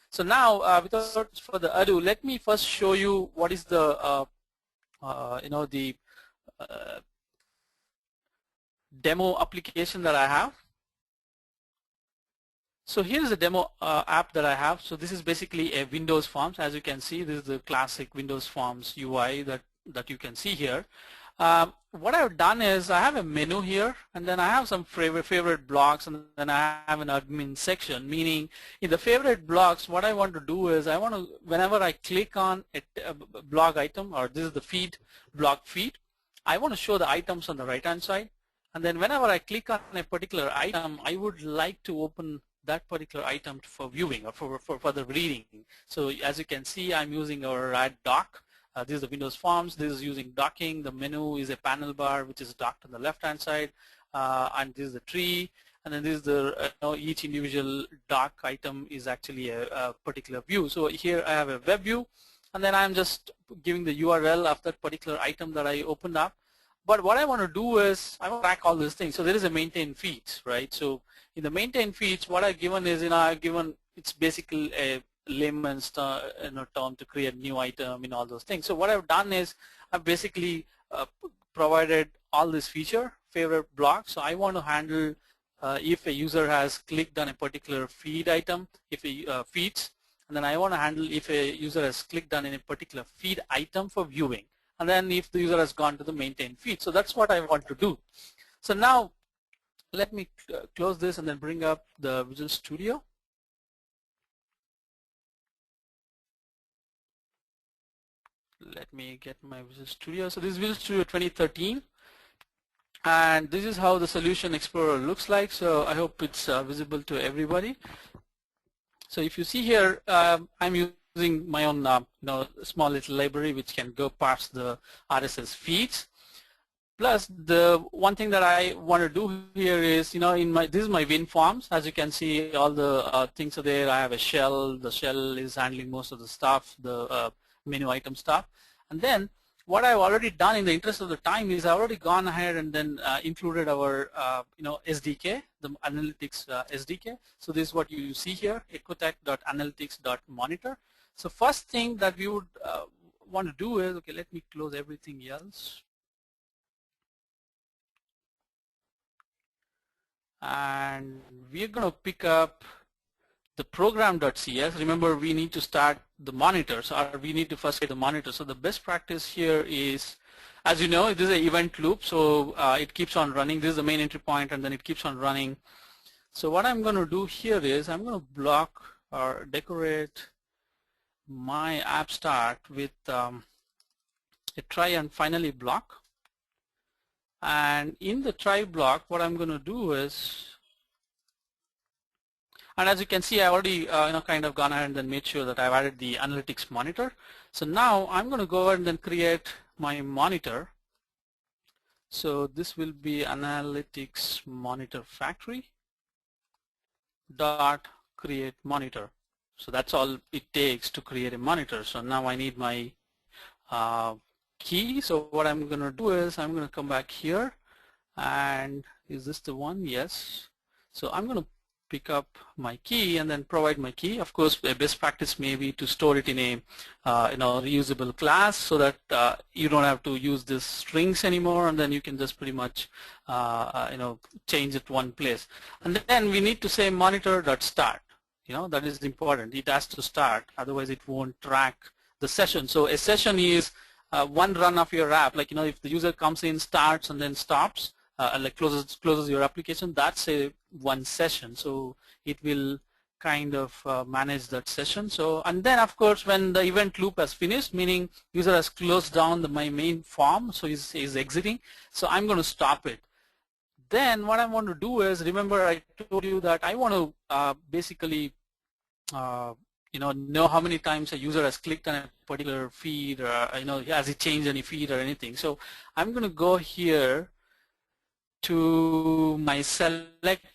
So now, without further ado, let me first show you what is the demo application that I have. So here's a demo app that I have. So this is basically a Windows Forms. As you can see, this is the classic Windows Forms UI that you can see here. What I've done is I have a menu here, and then I have some favorite blocks, and then I have an admin section, meaning in the favorite blocks, what I want to do is I want to, whenever I click on a blog item, or this is the block feed, I want to show the items on the right-hand side. And then whenever I click on a particular item, I would like to open that particular item for viewing or for further reading. So as you can see, I'm using our add dock. This is the Windows Forms. This is using docking. The menu is a panel bar which is docked on the left-hand side, and this is the tree. And then this is the each individual dock item is actually a particular view. So here I have a web view, and then I'm just giving the URL of that particular item that I opened up. But what I want to do is I want to track all these things. So there is a maintain feeds, right? So in the maintain feeds, what I've given is, I've given, it's basically a layman's term to create new item and all those things. So what I've done is I've basically provided all this feature, favorite block. So I want to handle if a user has clicked on a particular feed item, if a feeds, and then I want to handle if a user has clicked on a particular feed item for viewing, and then if the user has gone to the maintain feed. So that's what I want to do. So now let me close this and then bring up the Visual Studio. Let me get my Visual Studio. So this is Visual Studio 2013. And this is how the Solution Explorer looks like. So I hope it's visible to everybody. So if you see here, I'm using my own small little library which can go past the RSS feeds. Plus, the one thing that I want to do here is, this is my WinForms. As you can see, all the things are there. I have a shell. The shell is handling most of the stuff, the menu item stuff. And then what I've already done in the interest of the time is I've already gone ahead and then included our SDK, the analytics SDK. So this is what you see here, ecotech.analytics.monitor. So first thing that we would want to do is, okay, let me close everything else. And we're going to pick up the program.cs. Remember, we need to start the monitors, or we need to first get the monitor. So the best practice here is, as you know, this is an event loop, so it keeps on running. This is the main entry point, and then it keeps on running. So what I'm going to do here is I'm going to block or decorate my app start with a try and finally block. And in the try block, what I'm going to do is, and as you can see, I already kind of gone ahead and then made sure that I've added the analytics monitor. So now I'm going to go ahead and then create my monitor. So this will be analytics monitor factory dot create monitor. So that's all it takes to create a monitor. So now I need my key. So what I'm going to do is I'm going to come back here, and is this the one? Yes. So I'm going to pick up my key and then provide my key. Of course, a best practice may be to store it in a reusable class, so that you don't have to use these strings anymore, and then you can just pretty much change it one place. And then we need to say monitor.start. That is important. It has to start, otherwise it won't track the session. So a session is one run of your app. Like if the user comes in, starts, and then stops, like closes your application, that's a one session. So it will kind of manage that session. So, and then of course when the event loop has finished, meaning user has closed down my main form, so he's exiting, so I'm going to stop it. Then what I want to do is, remember I told you that I want to basically know how many times a user has clicked on a particular feed, or has he changed any feed or anything. So I'm going to go here to my select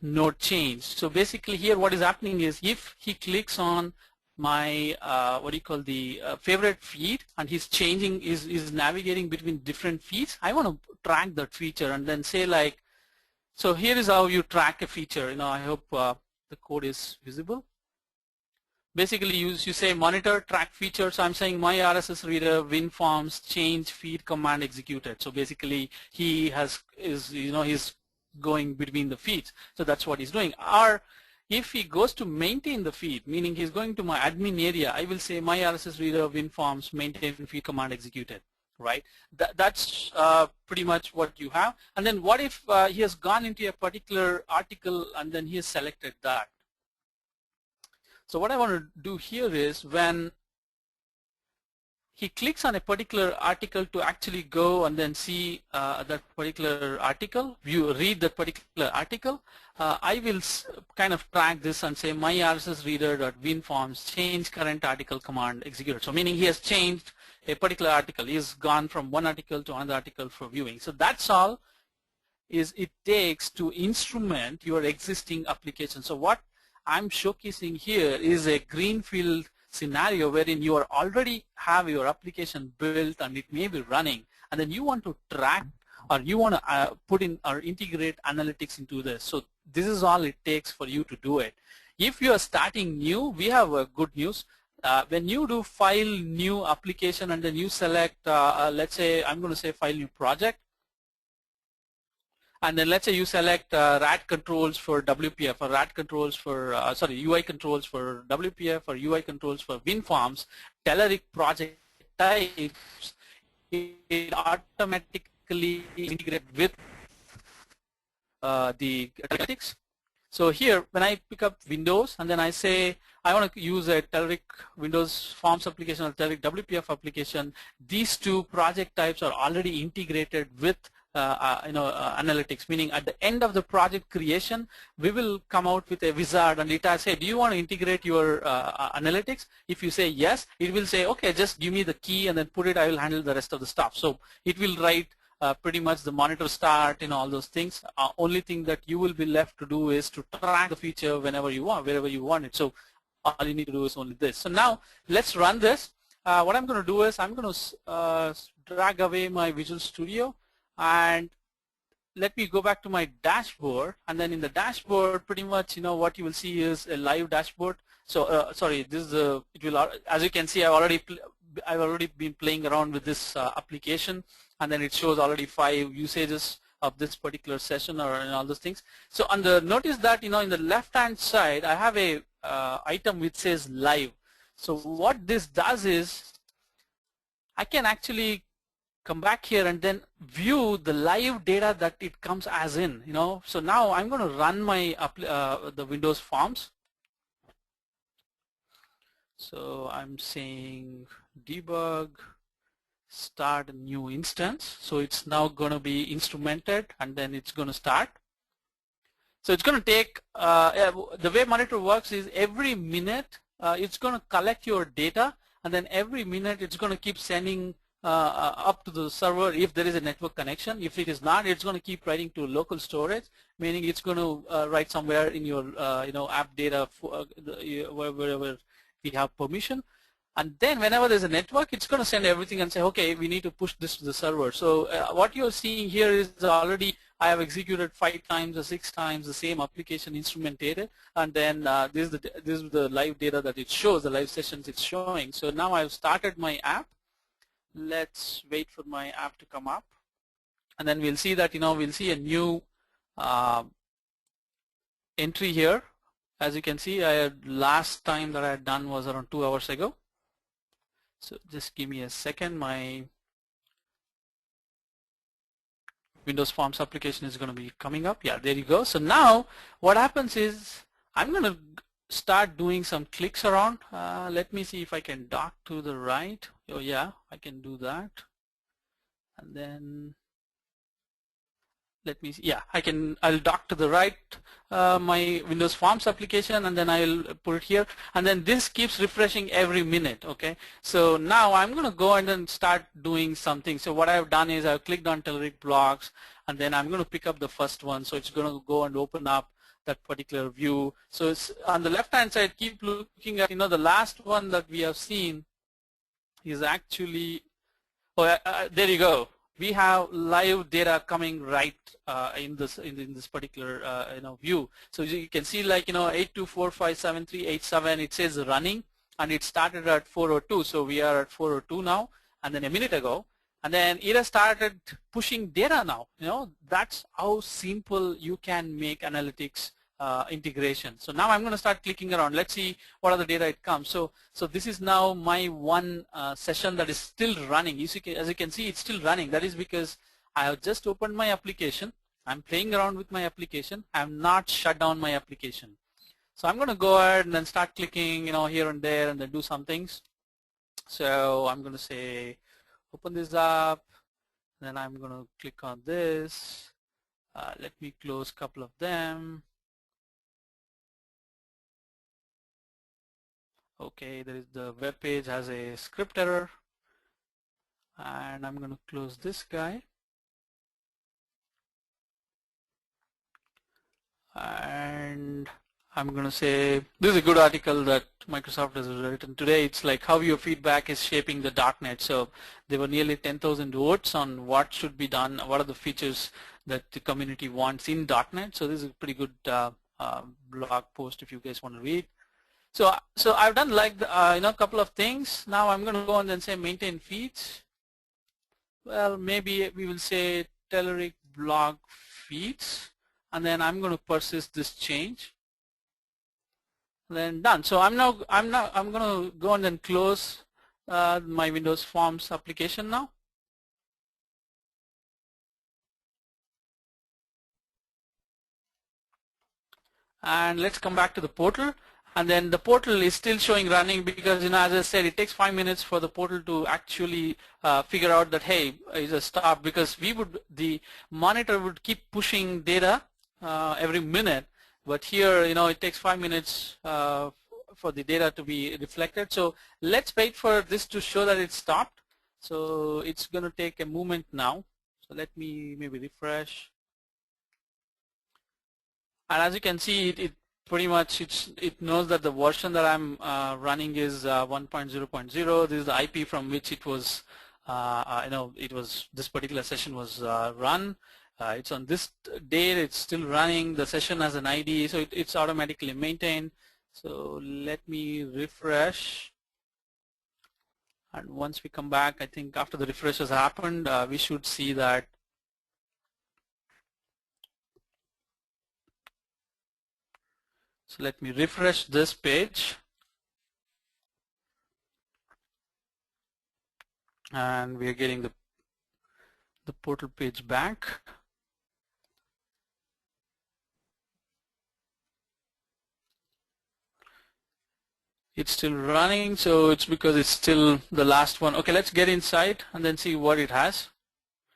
node change. So basically here what is happening is, if he clicks on my the favorite feed, and he's changing, is navigating between different feeds, I want to track that feature and then say like, so here is how you track a feature. I hope the code is visible. Basically you say monitor track feature. So I'm saying my RSS reader WinForms change feed command executed. So basically he he's going between the feeds. So that's what he's doing. Or if he goes to maintain the feed, meaning he's going to my admin area, I will say my RSS reader WinForms maintain feed command executed. Right? That's pretty much what you have. And then what if he has gone into a particular article and then he has selected that? So what I want to do here is, when he clicks on a particular article to actually go and then see that particular article, read that particular article, I will kind of track this and say my RSS reader.winforms change current article command executed. So meaning he has changed a particular article. He's gone from one article to another article for viewing. So that's all it takes to instrument your existing application. So what I'm showcasing here is a greenfield scenario wherein you already have your application built and it may be running, and then you want to track, or you want to put in or integrate analytics into this. So this is all it takes for you to do it. If you are starting new, we have good news. when you do file new application and then you select, let's say I'm going to say file new project, and then let's say you select RAT controls for WPF or RAT controls for, UI controls for WPF or UI controls for WinForms, Telluric project types, it automatically integrates with the analytics. So here, when I pick up Windows and then I say I want to use a Telluric Windows Forms application or Telluric WPF application, these two project types are already integrated with analytics, meaning at the end of the project creation, we will come out with a wizard and it asks, hey, do you want to integrate your analytics? If you say yes, it will say, okay, just give me the key and then put it, I will handle the rest of the stuff. So it will write pretty much the monitor start and all those things. Only thing that you will be left to do is to track the feature whenever you want, wherever you want it. So all you need to do is only this. So now let's run this. What I'm going to do is I'm going to drag away my Visual Studio and let me go back to my dashboard, and then in the dashboard pretty much what you will see is a live dashboard. So sorry, this is it will, as you can see, I've already been playing around with this application, and then it shows already 5 usages of this particular session or all those things. So on the notice that in the left hand side I have a item which says live. So what this does is I can actually come back here and then view the live data that it comes as in, So now I'm going to run my the Windows Forms. So I'm saying debug, start a new instance. So it's now going to be instrumented and then it's going to start. So it's going to take, the way monitor works is every minute it's going to collect your data, and then every minute it's going to keep sending up to the server if there is a network connection. If it is not, it's going to keep writing to local storage, meaning it's going to write somewhere in your app data wherever we have permission. And then whenever there's a network, it's going to send everything and say, okay, we need to push this to the server. So what you're seeing here is already I have executed 5 times or 6 times the same application instrumented, and then this is the live data that it shows, the live sessions it's showing. So now I've started my app. Let's wait for my app to come up, and then we'll see that we'll see a new entry here. As you can see, last time that I had done was around 2 hours ago. So just give me a second. My Windows Forms application is going to be coming up. Yeah, there you go. So now what happens is I'm going to start doing some clicks around. Let me see if I can dock to the right. Oh yeah, I can do that. And then let me see. Yeah, I'll dock to the right my Windows Forms application, and then I'll put it here, and then this keeps refreshing every minute. Okay, so now I'm going to go and then start doing something. So what I've done is I've clicked on Telluric blocks, and then I'm going to pick up the first one. So it's going to go and open up that particular view. So it's on the left hand side. Keep looking at the last one that we have seen is actually, there you go. We have live data coming right in this particular view. So you can see 82457387. It says running, and it started at 4:02. So we are at 4:02 now, and then a minute ago, and then it has started pushing data now. That's how simple you can make analytics integration. So now I'm going to start clicking around. Let's see what other data it comes. So this is now my one session that is still running. As you can see, it's still running. That is because I have just opened my application. I'm playing around with my application. I have not shut down my application. So I'm going to go ahead and then start clicking, here and there, and then do some things. So I'm going to say, open this up. Then I'm going to click on this. Let me close a couple of them. Okay, the web page has a script error, and I'm going to close this guy, and I'm going to say this is a good article that Microsoft has written today. It's like how your feedback is shaping the .NET. So there were nearly 10,000 votes on what should be done, what are the features that the community wants in .NET. So this is a pretty good blog post if you guys want to read. So I've done like a couple of things. Now I'm going to go on and say maintain feeds. Well, maybe we will say Telluric blog feeds, and then I'm going to persist this change. Then done. So I'm going to go on and close my Windows Forms application now. And let's come back to the portal. And then the portal is still showing running because, as I said, it takes 5 minutes for the portal to actually figure out that, hey, is a stop, because the monitor would keep pushing data every minute. But here, it takes 5 minutes for the data to be reflected. So let's wait for this to show that it stopped. So it's going to take a moment now. So let me maybe refresh. And as you can see, it pretty much it knows that the version that I'm running is 1.0.0. This is the IP from which it was, this particular session was run. It's on this date. It's still running. The session has an ID, so it's automatically maintained. So let me refresh. And once we come back, I think after the refresh has happened, we should see that. So let me refresh this page. And we are getting the portal page back. It's still running, so it's because it's still the last one. Okay, let's get inside and then see what it has.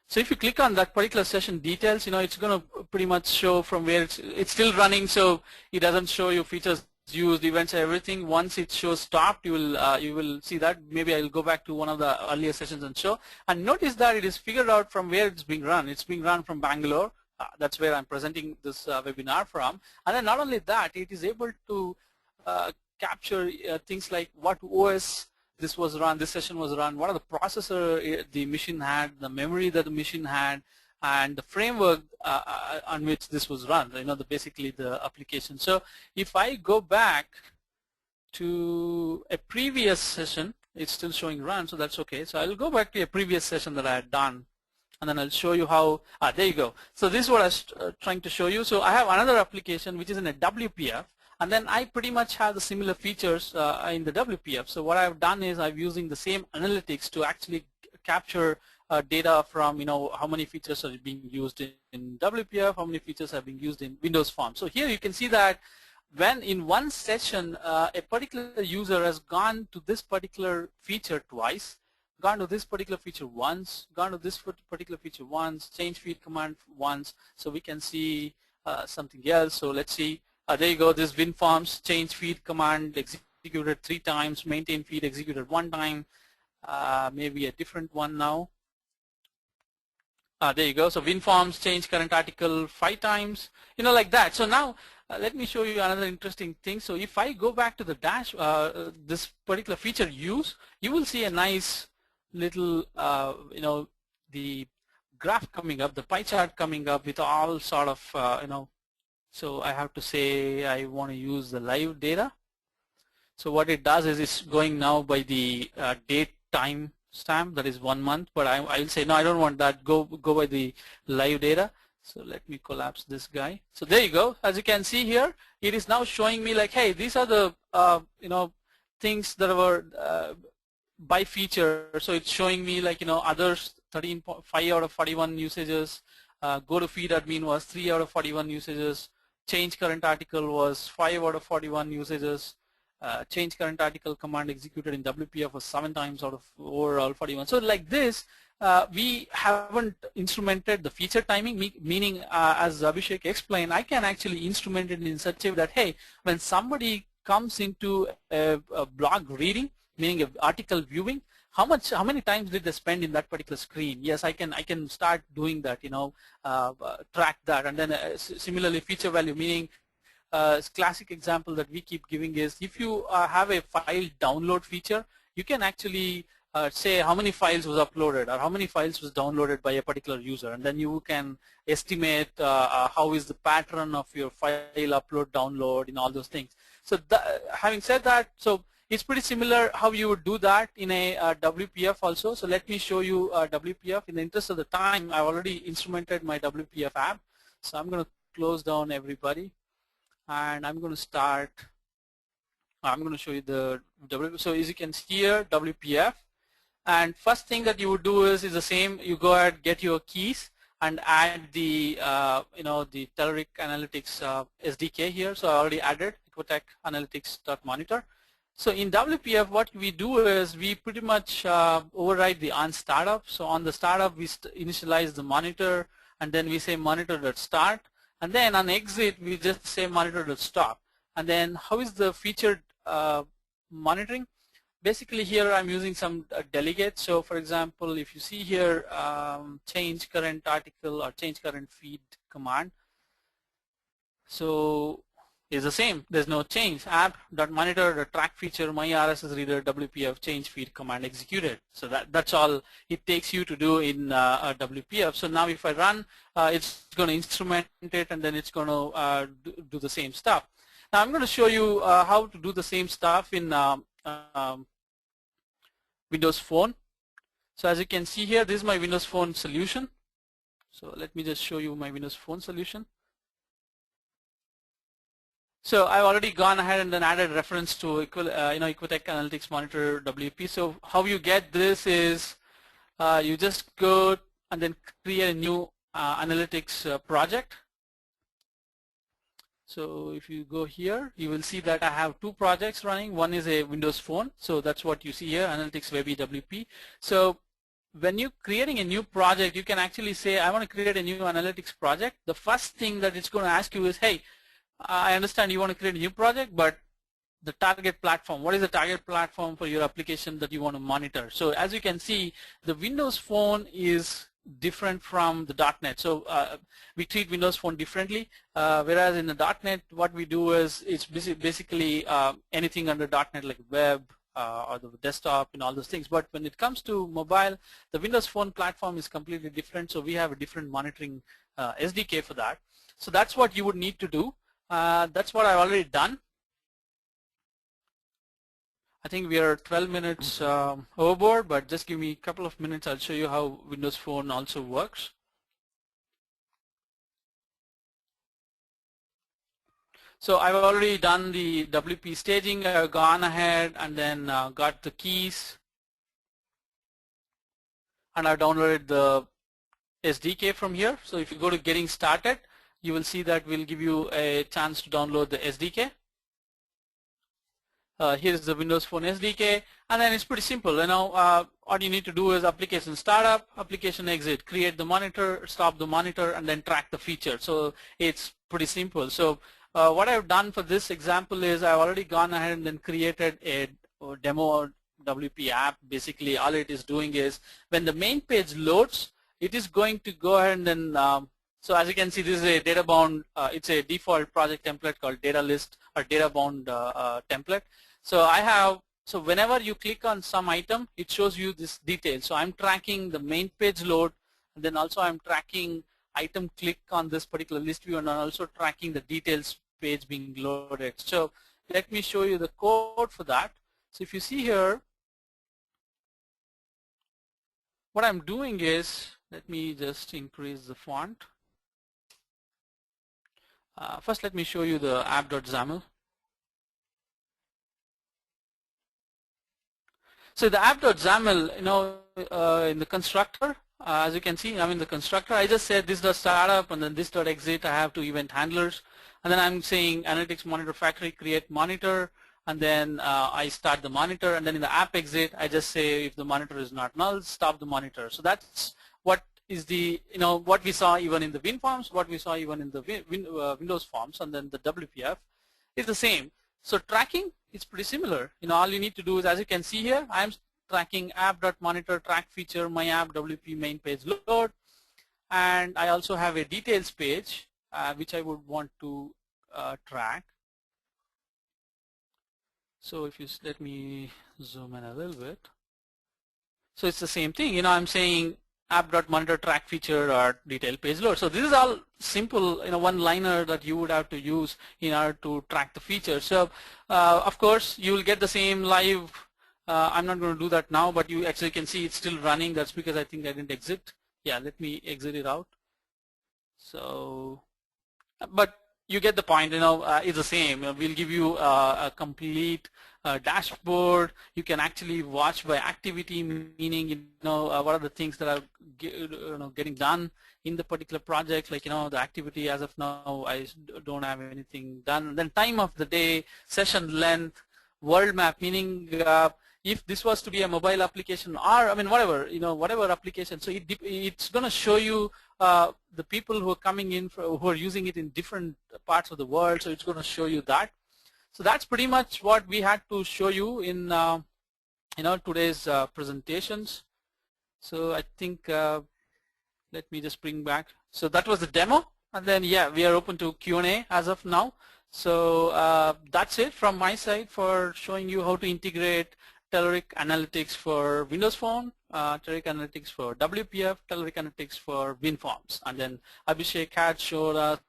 So if you click on that particular session details, it's going to pretty much show from where it's still running, so it doesn't show you features used, events, everything. Once it shows stopped, you will see that. Maybe I'll go back to one of the earlier sessions and show. And notice that it is figured out from where it's being run. It's being run from Bangalore. That's where I'm presenting this webinar from. And then not only that, it is able to capture things like what OS this session was run, what are the processor the machine had, the memory that the machine had, and the framework on which this was run, basically the application. So if I go back to a previous session, it's still showing run, so that's okay. So I'll go back to a previous session that I had done, and then I'll show you how, there you go. So this is what I was trying to show you. So I have another application which is in a WPF, and then I pretty much have the similar features in the WPF. So what I've done is I'm using the same analytics to actually capture data from, how many features are being used in WPF, how many features are being used in Windows Forms. So here you can see that when in one session a particular user has gone to this particular feature twice, gone to this particular feature once, gone to this particular feature once, change feed command once, so we can see something else. So let's see. There you go, this WinForms change feed command executed 3 times, maintain feed executed 1 time, maybe a different one now. There you go, so WinForms change current article 5 times, like that. So now let me show you another interesting thing. So if I go back to the dash, this particular feature use, you will see a nice little, the graph coming up, the pie chart coming up with all sort of, so I have to say I want to use the live data. So what it does is it's going now by the date time stamp, that is 1 month, but I'll say no, I don't want that, go by the live data. So let me collapse this guy. So there you go. As you can see here, it is now showing me like, hey, these are the things that were by feature. So it's showing me like, others 13.5 out of 41 usages, go to feed admin was 3 out of 41 usages, change current article was 5 out of 41 usages, change current article command executed in WPF was 7 times out of overall 41. So like this, we haven't instrumented the feature timing, meaning as Abhishek explained, I can actually instrument it in such a way that, hey, when somebody comes into a blog reading, meaning an article viewing, how many times did they spend in that particular screen? Yes, I can start doing that, track that. And then similarly feature value, meaning classic example that we keep giving is if you have a file download feature, you can actually say how many files was uploaded or how many files was downloaded by a particular user, and then you can estimate how is the pattern of your file upload download and all those things. So having said that, so it's pretty similar how you would do that in a WPF also. So let me show you WPF. In the interest of the time, I already instrumented my WPF app. So I'm going to close down everybody, and I'm going to start. I'm going to show you the WPF. So as you can see here, WPF. And first thing that you would do is the same. You go ahead, get your keys, and add the the Telluric Analytics SDK here. So I already added Equitech Analytics.monitor. So in WPF, what we do is we pretty much override the on startup. So on the startup, we initialize the monitor, and then we say monitor.start, and then on exit, we just say monitor.stop. And then how is the featured monitoring? Basically here I'm using some delegates. So for example, if you see here change current article or change current feed command, so it's the same. There's no change. App.monitor the track feature my RSS reader WPF change feed command executed. So that's all it takes you to do in WPF. So now if I run, it's going to instrument it, and then it's going to do the same stuff. Now I'm going to show you how to do the same stuff in Windows Phone. So as you can see here, this is my Windows Phone solution. So let me just show you my Windows Phone solution. So I've already gone ahead and then added reference to Equitech Analytics Monitor WP. So how you get this is you just go and then create a new analytics project. So if you go here, you will see that I have two projects running. One is a Windows Phone. So that's what you see here, Analytics Webby WP. So when you're creating a new project, you can actually say, I want to create a new analytics project. The first thing that it's going to ask you is, hey, I understand you want to create a new project, but the target platform, what is the target platform for your application that you want to monitor? So as you can see, the Windows Phone is different from the .NET. So we treat Windows Phone differently, whereas in the .NET, what we do is it's basically anything under .NET like web or the desktop and all those things. But when it comes to mobile, the Windows Phone platform is completely different. So we have a different monitoring SDK for that. So that's what you would need to do. That's what I've already done. I think we are 12 minutes overboard, but just give me a couple of minutes. I'll show you how Windows Phone also works. So I've already done the WP staging. I've gone ahead and then got the keys, and I've downloaded the SDK from here. So if you go to Getting Started, you will see that we'll give you a chance to download the SDK. Here's the Windows Phone SDK, and then it's pretty simple. All you need to do is application startup, application exit, create the monitor, stop the monitor, and then track the feature. So it's pretty simple. So what I've done for this example is I've already gone ahead and then created a demo WP app. Basically, all it is doing is when the main page loads, it is going to go ahead and then so as you can see, this is a data bound, it's a default project template called data list or data bound template. So whenever you click on some item, it shows you this detail. So I'm tracking the main page load, and then also I'm tracking item click on this particular list view, and I'm also tracking the details page being loaded. So let me show you the code for that. So if you see here, what I'm doing is, let me just increase the font. First, let me show you the app.xaml. So the app.xaml, in the constructor, as you can see, I'm in the constructor. I just said this.startup and then this.exit. I have two event handlers, and then I'm saying analytics monitor factory create monitor, and then I start the monitor, and then in the app exit, I just say if the monitor is not null, stop the monitor. So that's what is the what we saw even in the WinForms, what we saw even in the Windows Forms, and then the WPF is the same. So tracking is pretty similar. All you need to do is, as you can see here, I'm tracking app.monitor track feature my app WP main page load, and I also have a details page which I would want to track. So if you let me zoom in a little bit. So it's the same thing. I'm saying app.monitor track feature or detail page load. So this is all simple, one-liner that you would have to use in order to track the feature. So of course you will get the same live. I'm not going to do that now, but you actually can see it's still running. That's because I think I didn't exit. Yeah, let me exit it out. So, but you get the point. It's the same. We'll give you a complete dashboard. You can actually watch by activity, meaning what are the things that are getting done in the particular project. Like the activity as of now, I don't have anything done. Then time of the day, session length, world map, meaning if this was to be a mobile application or whatever application, so it's going to show you the people who are coming in who are using it in different parts of the world. So it's going to show you that. So that's pretty much what we had to show you in today's presentations. So I think let me just bring back. So that was the demo, and then yeah, we are open to Q&A as of now. So that's it from my side for showing you how to integrate Telluric Analytics for Windows Phone, Telluric Analytics for WPF, Telluric Analytics for WinForms, and then Abhishek had showed us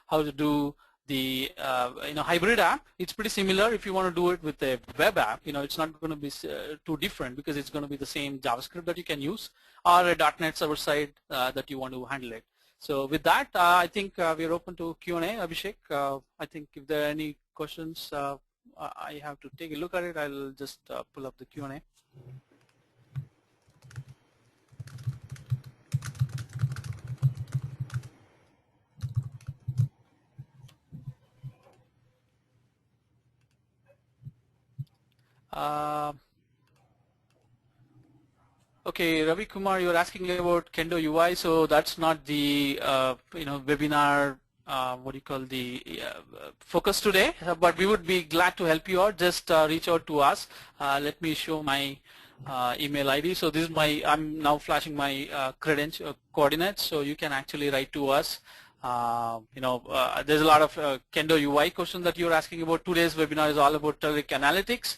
how to do the hybrid app. It's pretty similar. If you want to do it with a web app, it's not going to be too different because it's going to be the same JavaScript that you can use, or a .NET server side that you want to handle it. So with that, I think we are open to Q&A. Abhishek, I think if there are any questions, I have to take a look at it. I'll just pull up the Q&A. Okay, Ravi Kumar, you're asking about Kendo UI, so that's not the webinar. What do you call the focus today? But we would be glad to help you out. Just reach out to us. Let me show my email ID. So this is I'm now flashing my coordinates, so you can actually write to us. There's a lot of Kendo UI questions that you're asking about. Today's webinar is all about Telluric Analytics.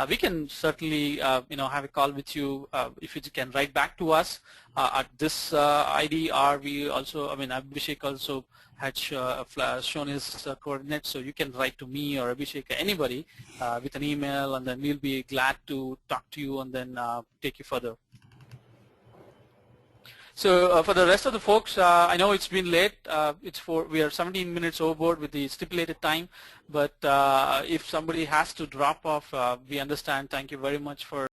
We can certainly have a call with you if you can write back to us at this ID, or we also, Abhishek also had shown his coordinates, so you can write to me or Abhishek, anybody with an email, and then we'll be glad to talk to you and then take you further. So for the rest of the folks, I know it's been late. We are 17 minutes overboard with the stipulated time, but if somebody has to drop off, we understand. Thank you very much for